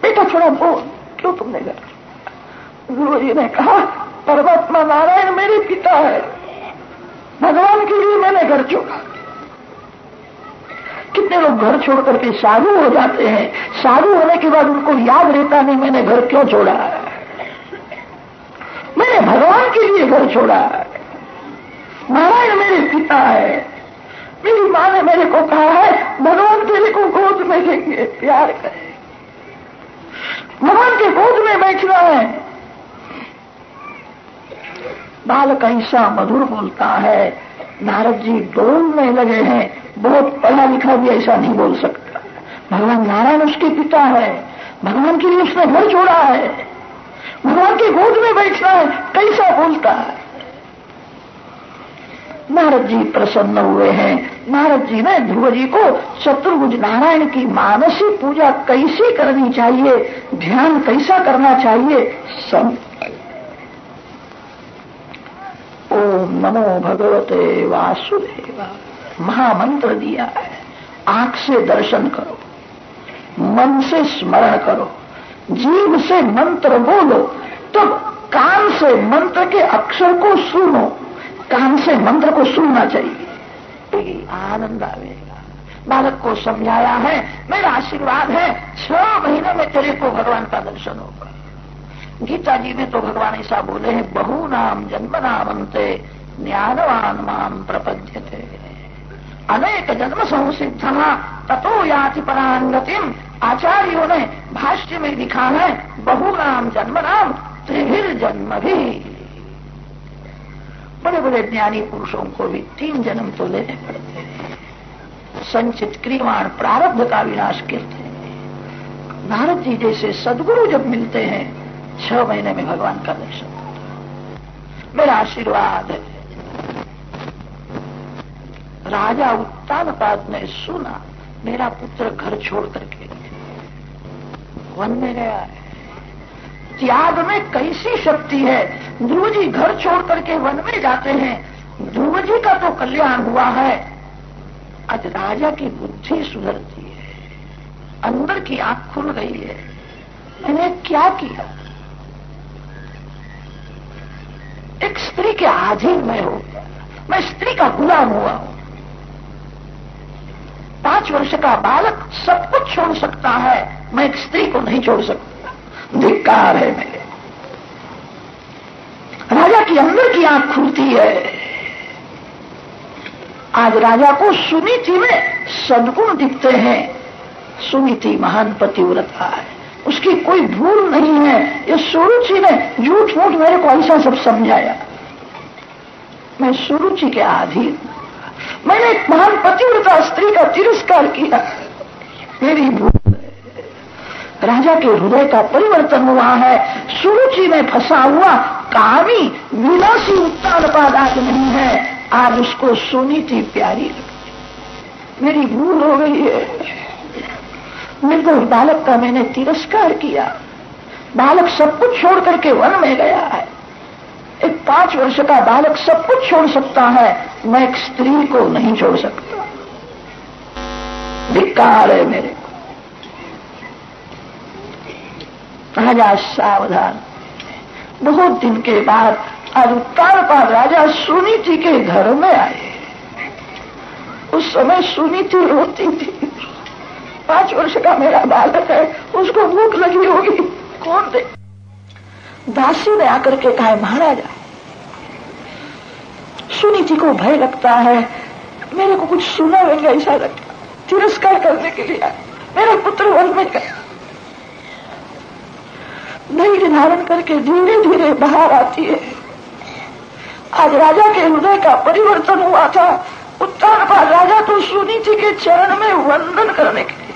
बेटा थोड़ा बोल, क्यों तुमने घर छोड़ा? गुरु जी ने कहा, परमात्मा नारायण मेरे पिता है, भगवान के लिए मैंने घर छोड़ा। कितने लोग घर छोड़ करके साधु हो जाते हैं, साधु होने के बाद उनको याद रहता नहीं मैंने घर क्यों छोड़ा है। मैंने भगवान के लिए घर छोड़ा है। नारायण मेरे पिता है। मेरी माँ ने मेरे को कहा है भगवान तेरे को गोद में लेंगे, प्यार करें, भगवान के गोद में बैठना है। बालक ऐसा मधुर बोलता है, नारद जी डोलने लगे हैं। बहुत पढ़ा लिखा भी ऐसा नहीं बोल सकता। भगवान नारायण उसके पिता है, भगवान के लिए उसने घर छोड़ा है, भगवान के गोद में बैठना है, कैसा बोलता है। नारद जी प्रसन्न हुए हैं। नारद जी ने ध्रुव जी को चतुर्भुज नारायण की मानसिक पूजा कैसी करनी चाहिए, ध्यान कैसा करना चाहिए, सब ओम नमो भगवते वासुदेवा महामंत्र दिया है। आंख से दर्शन करो, मन से स्मरण करो, जीभ से मंत्र बोलो, तब कान से मंत्र के अक्षर को सुनो। कान से मंत्र को सुनना चाहिए, आनंद आएगा। बालक को समझाया है, मेरा आशीर्वाद है 6 महीने में तेरे को भगवान का दर्शन होगा। गीता जी में तो भगवान ऐसा बोले हैं, बहुनाम जन्मनामन्ते ज्ञानवान माम प्रपद्यते, अनेक जन्म संसिद्धा ततो याति परांगतिम। आचार्यों ने भाष्य में लिखा है, बहुनाम जन्मनाम त्रिभिर जन्म भी। बड़े बड़े ज्ञानी पुरुषों को भी 3 जन्म तो लेने पड़ते हैं, संचित क्रियमाण प्रारब्ध का विनाश करते हैं। नारद जी जैसे सदगुरु जब मिलते हैं 6 महीने में भगवान का दर्शन होता है। मेरा आशीर्वाद है। राजा उत्तानपाद ने सुना मेरा पुत्र घर छोड़ करके वन में गया है। त्याग में कैसी शक्ति है। ध्रुव जी घर छोड़ करके वन में जाते हैं, ध्रुव जी का तो कल्याण हुआ है। आज राजा की बुद्धि सुधरती है, अंदर की आंख खुल गई है। मैंने क्या किया, एक स्त्री के अधीन में हो गया, मैं स्त्री का गुलाम हुआ हूं। 5 वर्ष का बालक सब कुछ छोड़ सकता है, मैं एक स्त्री को नहीं छोड़ सकता। धिक्कार है मेरे। राजा की अंदर की आंख खुलती है। आज राजा को सुनीति में सद्गुण दिखते हैं। सुनीति महान पतिव्रता है, उसकी कोई भूल नहीं है। ये सुरुचि ने झूठ मूठ मेरे को ऐसा सब समझाया, मैं सुरुचि के अधीन, मैंने एक महान पतिव्रता स्त्री का तिरस्कार किया, मेरी भूल है। राजा के हृदय का परिवर्तन हुआ है। सुरुचि में फंसा हुआ कामी विलासी उत्तानपाद आज नहीं है, आज उसको सुनीति प्यारी लगती। मेरी भूल हो गई है, निर्दोष बालक का मैंने तिरस्कार किया। बालक सब कुछ छोड़ करके वन में गया है। एक 5 वर्ष का बालक सब कुछ छोड़ सकता है, मैं एक स्त्री को नहीं छोड़ सकता। धिक्कार है मेरे को। राजा सावधान। बहुत दिन के बाद आज उत्तानपाद राजा सुनीति के घर में आए। उस समय सुनीति रोती थी। 5 वर्ष का मेरा बालक है, उसको भूख लगी होगी, कौन दे। दासी ने आकर के कहा, महाराजा सुनीति को भय लगता है, मेरे को कुछ सुना रहेगा ऐसा लगता, तिरस्कार करने के लिए मेरा पुत्र वन में गया। धैर्य धारण करके धीरे धीरे बाहर आती है। आज राजा के हृदय का परिवर्तन हुआ था। उत्तानपाद राजा तो सुनीति के चरण में वंदन करने के लिए,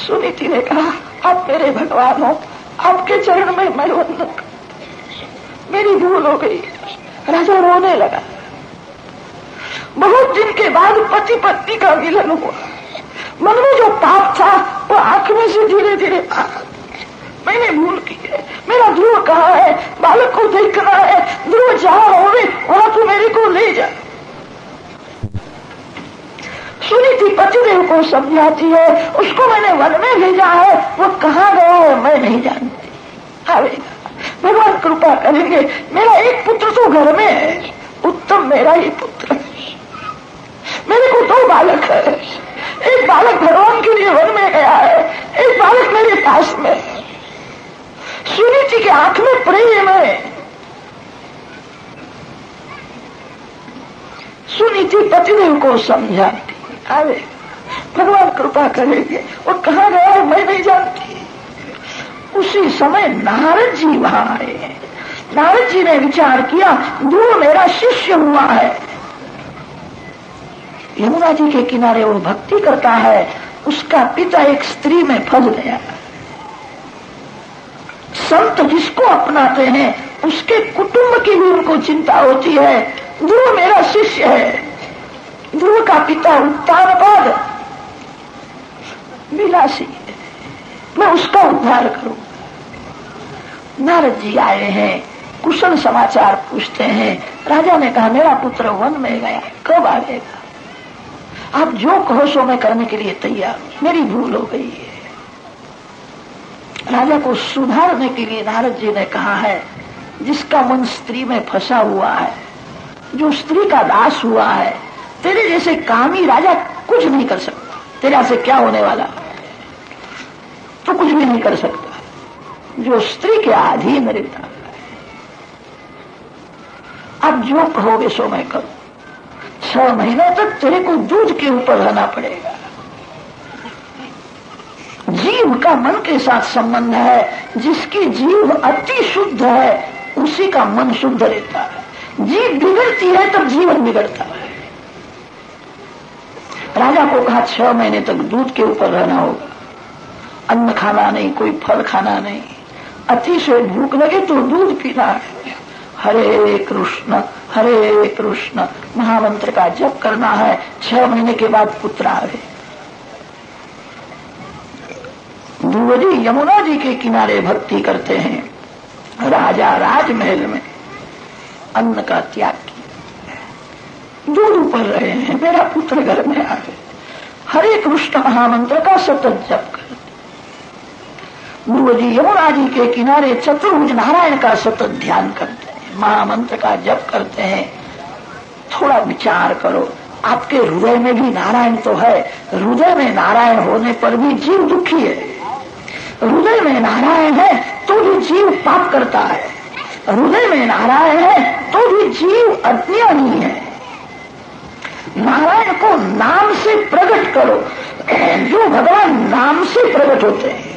सुनीति ने कहा, आप मेरे भगवान हो, आपके चरण में मैं वंदन, मेरी भूल हो गई। राजा रोने लगा। बहुत दिन के बाद पति पत्नी का मिलन हुआ। मन में जो पाप था वो आंख में से धीरे धीरे मैंने भूल की है। मेरा ध्रुव कहाँ है? बालक को देखना है। ध्रुव जहां होवे वहां तू मेरे को ले जा। सुनीति पतिदेव को समझाती है, उसको मैंने वन में भेजा है, वो कहाँ गया है मैं नहीं जानती, आवेगा, भगवान कृपा करेंगे। मेरा एक पुत्र तो घर में है, उत्तम मेरा ही पुत्र है। मेरे को 2 बालक है, एक बालक भगवान के लिए वन में गया है, एक बालक मेरे पास में है। सुनीति के आंख में प्रेम है। सुनीति पतिदेव को समझाती, आवे भगवान कृपा करेंगे, वो कहाँ गया है मैं नहीं जानती। उसी समय नारद जी वहां आए। नारद जी ने विचार किया, ध्रुव मेरा शिष्य हुआ है, यमुना जी के किनारे वो भक्ति करता है, उसका पिता एक स्त्री में फंस गया। संत जिसको अपनाते हैं उसके कुटुंब की भी उनको चिंता होती है। ध्रुव मेरा शिष्य है, ध्रुव का पिता उत्तानपाद विलासी है, मैं उसका उद्धार करूं। नारद जी आए हैं, कुशल समाचार पूछते हैं। राजा ने कहा, मेरा पुत्र वन में गया, कब आएगा? आप जो कहो सो मैं करने के लिए तैयार हूं, मेरी भूल हो गई है। राजा को सुधारने के लिए नारद जी ने कहा है, जिसका मन स्त्री में फंसा हुआ है, जो स्त्री का दास हुआ है, तेरे जैसे कामी राजा कुछ नहीं कर सकता। तेरा से क्या होने वाला, तो कुछ भी नहीं कर सकता। जो स्त्री के अधीन रहता है, अब जो कहोगे सो मैं करूं। 6 महीने तक तेरे को दूध के ऊपर रहना पड़ेगा। जीव का मन के साथ संबंध है, जिसकी जीव अति शुद्ध है उसी का मन शुद्ध रहता है। जीव बिगड़ती है तब जीवन बिगड़ता है। राजा को कहा 6 महीने तक दूध के ऊपर रहना होगा, अन्न खाना नहीं, कोई फल खाना नहीं, अतिशय भूख लगे तो दूध पीना है। हरे कृष्ण महामंत्र का जप करना है। 6 महीने के बाद पुत्र आवे। ध्रुव जी यमुना जी के किनारे भक्ति करते हैं। राजा राजमहल में अन्न का त्याग किया, दूध ऊपर रहे हैं, मेरा पुत्र घर में आ गए। हरे कृष्ण महामंत्र का सतत जप करते। ध्रुव जी यमुना जी के किनारे चतुर्भुज नारायण का सतत ध्यान करते हैं, महामंत्र का जप करते हैं। थोड़ा विचार करो, आपके हृदय में भी नारायण तो है। हृदय में नारायण होने पर भी जीव दुखी है। हृदय में नारायण है तो भी जीव पाप करता है। हृदय में नारायण है तो भी जीव अज्ञानी है। नारायण को नाम से प्रकट करो। जो भगवान नाम से प्रकट होते हैं,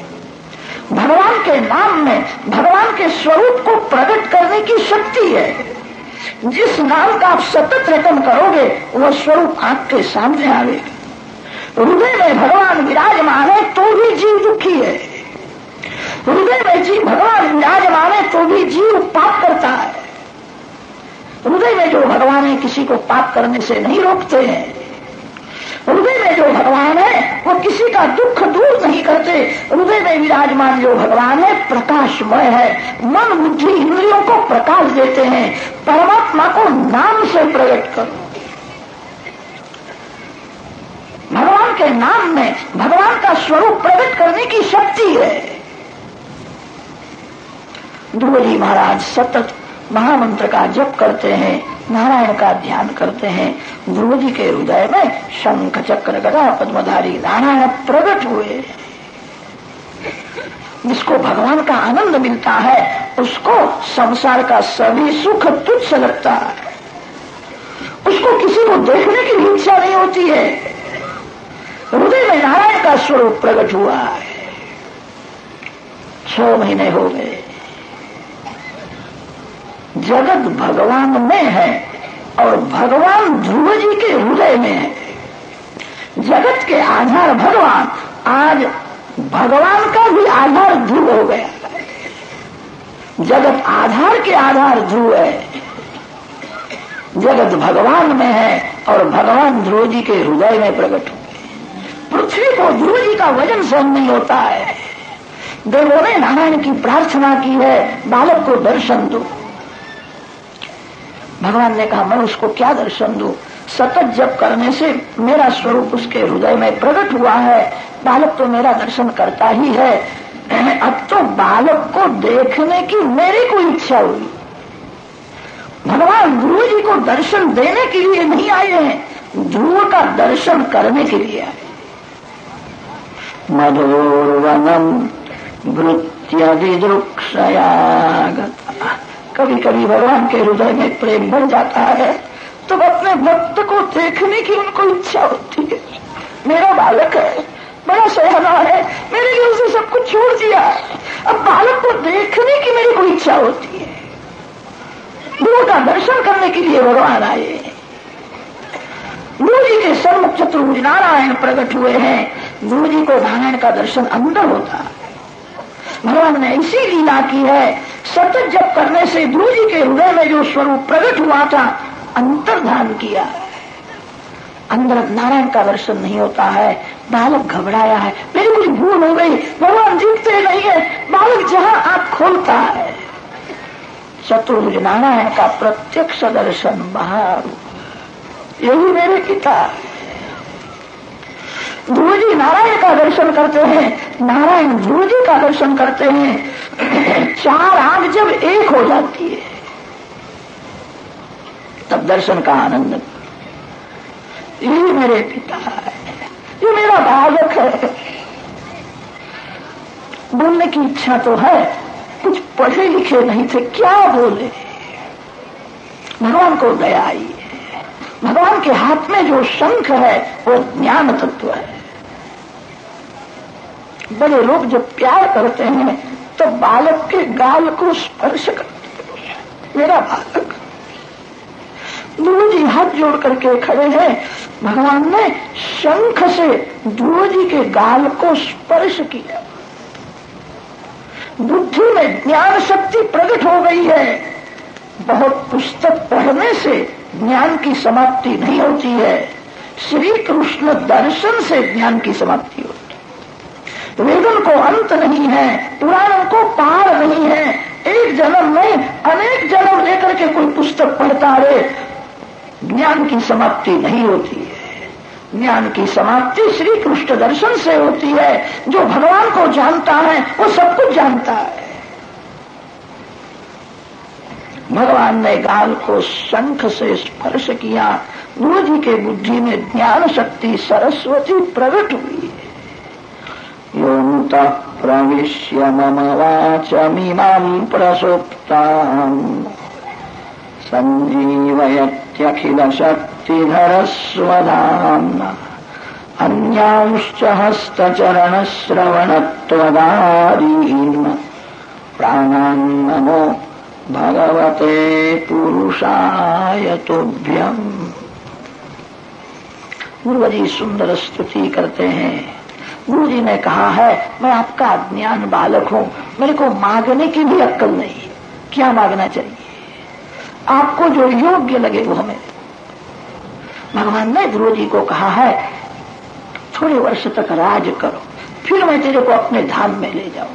भगवान के नाम में भगवान के स्वरूप को प्रकट करने की शक्ति है। जिस नाम का आप सतत रटन करोगे वह स्वरूप आपके सामने आवेगा। हृदय में भगवान विराजमान है तो भी जीव दुखी है। हृदय में जीव भगवान विराजमान है तो भी जीव पाप करता है। हृदय में जो भगवान है किसी को पाप करने से नहीं रोकते हैं। हृदय में जो भगवान है वो किसी का दुख दूर नहीं करते। हृदय में विराजमान जो भगवान है प्रकाशमय है, मन बुद्धि इंद्रियों को प्रकाश देते हैं। परमात्मा को नाम से प्रकट करो। भगवान के नाम में भगवान का स्वरूप प्रकट करने की शक्ति है। ध्रुव जी महाराज सतत महामंत्र का जप करते हैं, नारायण का ध्यान करते हैं। ध्रुव जी के हृदय में शंख चक्र गदा पद्मधारी नारायण प्रकट हुए। जिसको भगवान का आनंद मिलता है उसको संसार का सभी सुख तुच्छ लगता है। उसको किसी को देखने की भी इच्छा नहीं होती है। हृदय में नारायण का स्वरूप प्रकट हुआ है। 6 महीने हो गए। जगत भगवान में है और भगवान ध्रुव जी के हृदय में है। जगत के आधार भगवान आज भगवान का भी आधार ध्रुव हो गया। जगत आधार के आधार ध्रुव है। जगत भगवान में है और भगवान ध्रुव जी के हृदय में प्रकट हो गए। पृथ्वी को ध्रुव जी का वजन सहन नहीं होता है। देवों ने नारायण की प्रार्थना की है, बालक को दर्शन दो। भगवान ने कहा मैं उसको क्या दर्शन दूं? सतत जप करने से मेरा स्वरूप उसके हृदय में प्रकट हुआ है। बालक तो मेरा दर्शन करता ही है। अब तो बालक को देखने की मेरी कोई इच्छा हुई। भगवान ध्रुव जी को दर्शन देने के लिए नहीं आए हैं, ध्रुव का दर्शन करने के लिए आए। मधुरवनम भृत्यदिदृक्षयागता। कभी कभी भगवान के हृदय में प्रेम बढ़ जाता है तो अपने भक्त को देखने की उनको इच्छा होती है। मेरा बालक है, बड़ा सयाना है, मेरे लिए उसे सब कुछ छोड़ दिया, अब बालक को देखने की मेरी कोई इच्छा होती है। गुरु का दर्शन करने के लिए भगवान आए। गुरु जी के सर्वमुख चतुर्भुज नारायण प्रकट हुए हैं। गुरु जी को नारायण का दर्शन अंदर होता है। भगवान ने ऐसी लीला की है, सतत जप करने से गुरु जी के हृदय में जो स्वरूप प्रकट हुआ था अंतर्धान किया। अंदर नारायण का दर्शन नहीं होता है। बालक घबराया है, मेरी कुछ भूल हो गई, भगवान दिखते नहीं है। बालक जहां आंख खोलता है चतुर्भुज नारायण का प्रत्यक्ष दर्शन बाहर। यही मेरे पिता ध्रुव जी नारायण का दर्शन करते हैं, नारायण ध्रुव जी का दर्शन करते हैं। चार आंख जब एक हो जाती है तब दर्शन का आनंद। यही मेरे पिता है, ये मेरा बालक है। बोलने की इच्छा तो है, कुछ पढ़े लिखे नहीं थे, क्या बोले। भगवान को दया आई है। भगवान के हाथ में जो शंख है वो ज्ञान तत्व है। बड़े लोग जब प्यार करते हैं तो बालक के गाल को स्पर्श करते हैं। मेरा बालक। ध्रुव जी हाथ जोड़ करके खड़े हैं। भगवान ने शंख से ध्रुव जी के गाल को स्पर्श किया। बुद्धि में ज्ञान शक्ति प्रकट हो गई है। बहुत पुस्तक पढ़ने से ज्ञान की समाप्ति नहीं होती है। श्री कृष्ण दर्शन से ज्ञान की समाप्ति होती है। वेदन को अंत नहीं है, पुराणों को पार नहीं है। एक जन्म में अनेक जन्म लेकर के कोई पुस्तक पढ़ता रहे, ज्ञान की समाप्ति नहीं होती है। ज्ञान की समाप्ति श्री कृष्ण दर्शन से होती है। जो भगवान को जानता है वो सब कुछ जानता है। भगवान ने गाल को शंख से स्पर्श किया। गुरु जी के बुद्धि में ज्ञान शक्ति सरस्वती प्रकट हुई है। योऽन्तः प्रविश्य मम वाचमिमां प्रसुप्ताम् संजीवयत्यखिल शक्तिधरस्वधाम्ना अन्यांश्च हस्तचरणश्रवणत्वदादीन् प्राणान् नमो भगवते पुरुषाय तुभ्यम्। गुरु जी सुंदर स्तुति करते हैं। गुरु जी ने कहा है मैं आपका अज्ञान बालक हूं, मेरे को मांगने की भी अक्ल नहीं। क्या मांगना चाहिए? आपको जो योग्य लगे वो हमें। भगवान ने गुरु जी को कहा है थोड़े वर्ष तक राज करो, फिर मैं तेरे को अपने धाम में ले जाऊं।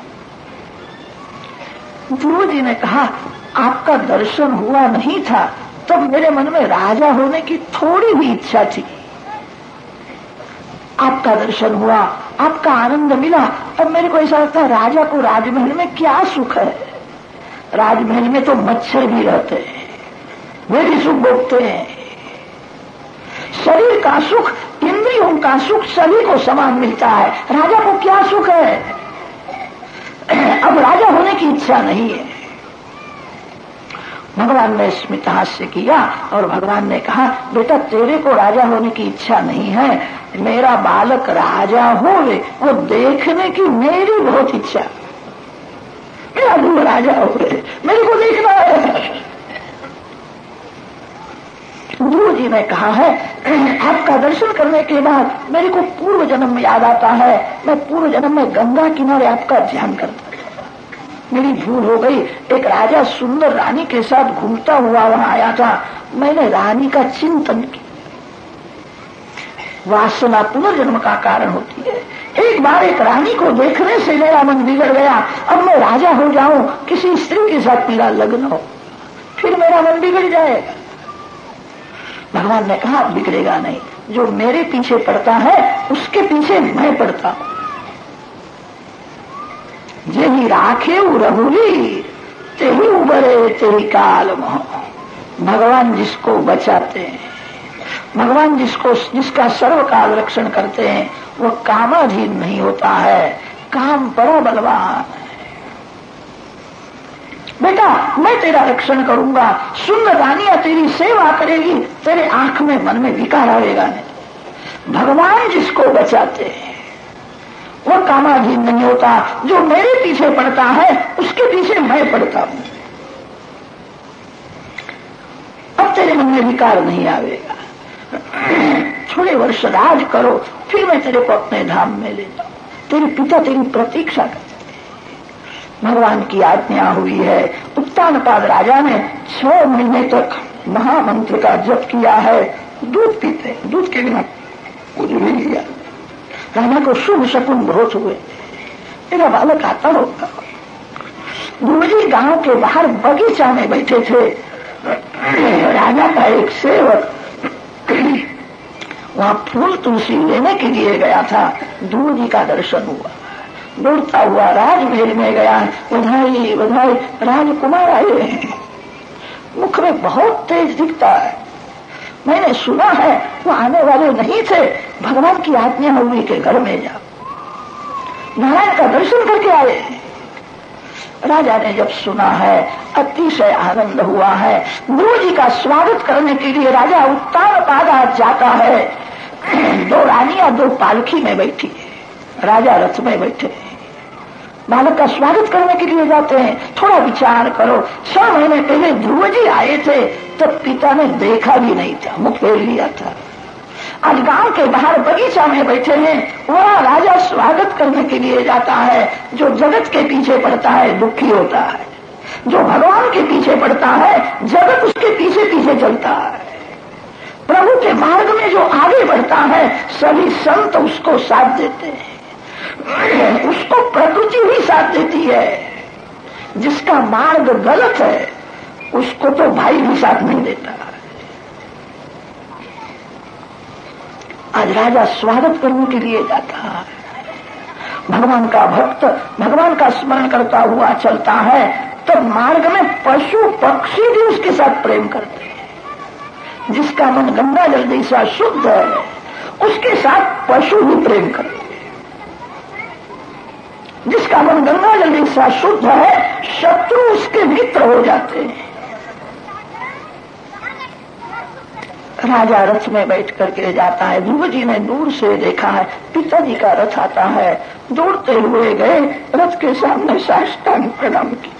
गुरु जी ने कहा आपका दर्शन हुआ नहीं था तब मेरे मन में राजा होने की थोड़ी भी इच्छा थी। आपका दर्शन हुआ, आपका आनंद मिला, अब मेरे को ऐसा लगता है राजा को राजमहल में क्या सुख है। राजमहल में तो मच्छर भी रहते हैं, वे भी सुख भोगते हैं। शरीर का सुख, इंद्रियों का सुख सभी को समान मिलता है। राजा को क्या सुख है? अब राजा होने की इच्छा नहीं है। भगवान ने स्मित हास्य किया और भगवान ने कहा बेटा तेरे को राजा होने की इच्छा नहीं है, मेरा बालक राजा हो वो देखने की मेरी बहुत इच्छा। मेरा गुरु राजा हो मेरे को देखना है। गुरु जी ने कहा है, आपका दर्शन करने के बाद मेरे को पूर्व जन्म में याद आता है, मैं पूर्व जन्म में गंगा किनारे आपका ध्यान करता था, मेरी भूल हो गई। एक राजा सुंदर रानी के साथ घूमता हुआ वहां आया था, मैंने रानी का चिंतन किया। वासना पुनर्जन्म का कारण होती है। एक बार एक रानी को देखने से मेरा मन बिगड़ गया, अब मैं राजा हो जाऊं, किसी स्त्री के साथ मेरा लग्न हो, फिर मेरा मन बिगड़ जाएगा। भगवान ने कहा बिगड़ेगा नहीं, जो मेरे पीछे पड़ता है उसके पीछे मैं पड़ता हूं। जेही राखे रघुली तेही उबरे तेही काल मोह। भगवान जिसको बचाते हैं, भगवान जिसका सर्वकाल रक्षण करते हैं, वो कामाधीन नहीं होता है, काम बड़ा बलवान है। बेटा मैं तेरा रक्षण करूंगा, सुंदर रानियां तेरी सेवा करेगी, तेरे आंख में मन में विकार आएगा नहीं। भगवान जिसको बचाते हैं वो कामाधीन नहीं होता, जो मेरे पीछे पड़ता है उसके पीछे मैं पड़ता हूं। अब तेरे मन में विकार नहीं आवेगा। थोड़े वर्ष राज करो, फिर मैं तेरे को अपने धाम में ले जाऊं। तेरे पिता तेरी प्रतीक्षा करते हैं। भगवान की आज्ञा हुई है। उत्तानपाद राजा ने 6 महीने तक महामंत्र का जप किया है। दूध पीते, दूध के बिना कुछ भी नहीं लिया। राजा को शुभ शकुन बहुत हुए, मेरा बालक आता होगा। गुरुजी गांव के बाहर बगीचा में बैठे थे। राजा का एक सेवक वहां फूल तुलसी लेने के लिए गया था। ध्रुव जी का दर्शन हुआ, दौड़ता हुआ राजमहल में गया। बधाई बधाई, राजकुमार आए हैं। मुख में बहुत तेज दिखता है। मैंने सुना है वो आने वाले नहीं थे, भगवान की आज्ञा हुई के घर में जाओ। नारायण का दर्शन करके आए। राजा ने जब सुना है अतिशय आनंद हुआ है। गुरु जी का स्वागत करने के लिए राजा उत्तानपाद जाता है। 2 रानियां 2 पालकी में बैठी है, राजा रथ में बैठे। बालक का स्वागत करने के लिए जाते हैं। थोड़ा विचार करो, 6 महीने पहले ध्रुव जी आए थे, तब पिता ने देखा भी नहीं था, मुख फेर लिया था। आज गांव के बाहर बगीचा में बैठे हैं, वहां राजा स्वागत करने के लिए जाता है। जो जगत के पीछे पड़ता है दुखी होता है, जो भगवान के पीछे पड़ता है जगत उसके पीछे पीछे चलता है। प्रभु के मार्ग में जो आगे बढ़ता है सभी संत उसको साथ देते हैं, उसको प्रकृति ही साथ देती है। जिसका मार्ग गलत है उसको तो भाई भी साथ नहीं देता। आज राजा स्वागत करने के लिए जाता है। भगवान का भक्त भगवान का स्मरण करता हुआ चलता है, तब मार्ग में पशु पक्षी भी उसके साथ प्रेम करते हैं। जिसका मन गंगा जल जैसा शुद्ध है उसके साथ पशु भी प्रेम करते हैं। जिसका मन गंगा जल जैसा शुद्ध है शत्रु उसके मित्र हो जाते हैं। राजा रथ में बैठ करके जाता है। ध्रुव जी ने दूर से देखा है, पिताजी का रथ आता है। दौड़ते हुए गए, रथ के सामने साष्टांग प्रणाम किया।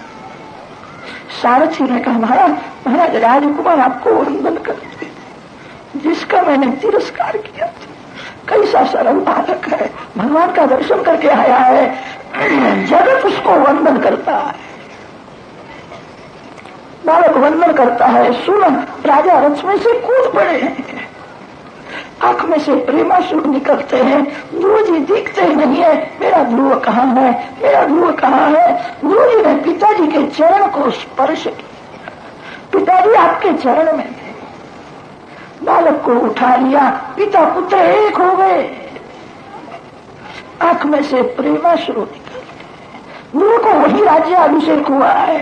सारथी ने कहा महाराज राजकुमार आपको वंदन करते, जिसका मैंने तिरस्कार किया था। कैसा सरल बालक है, भगवान का दर्शन करके आया है, जगत उसको वंदन करता है। बालक वंदन करता है। सुन, राजा रथ में से कूद पड़े हैं, आंख में से प्रेमाश्रु निकलते हैं। ध्रुव जी दिखते नहीं है, मेरा ध्रुव कहाँ है, मेरा ध्रुव कहाँ है। ध्रुव जी ने पिताजी के चरण को स्पर्श किया। पिताजी आपके चरण में थे। बालक को उठा लिया, पिता पुत्र एक हो गए। आंख में से प्रेमाश्रु निकलते। ध्रुव को वही राज्याभिषेक हुआ है।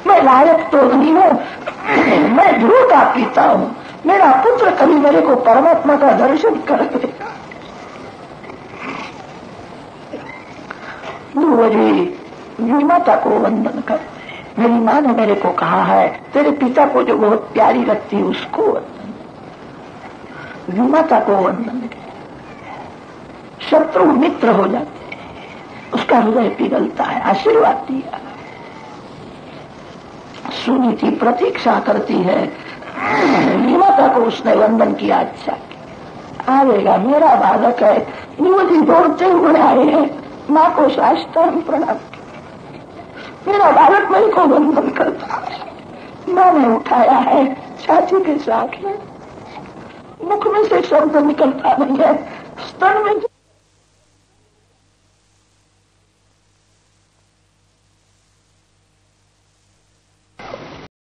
मैं लायक तो नहीं हूं, मैं ध्रुव का पिता हूं, मेरा पुत्र कभी मेरे को परमात्मा का दर्शन कर देगा। ध्रुव जी माता को वंदन करते हैं। मेरी माँ ने मेरे को कहा है तेरे पिता को जो बहुत प्यारी लगती है उसको वंदन। माता को वंदन। शत्रु मित्र हो जाते हैं, उसका हृदय पिघलता है। आशीर्वाद दिया, सुनीति प्रतीक्षा करती है। लीला माता को उसने वंदन किया। अच्छा आवेगा, मेरा बालक है। युवती दौड़ते हुए आए हैं, माँ को साष्टांग प्रणाम किया। मेरा बालक मेरे को वंदन करता है। माँ ने उठाया है, छाती के साथ में, मुख में से शब्द निकलता नहीं है, स्तन में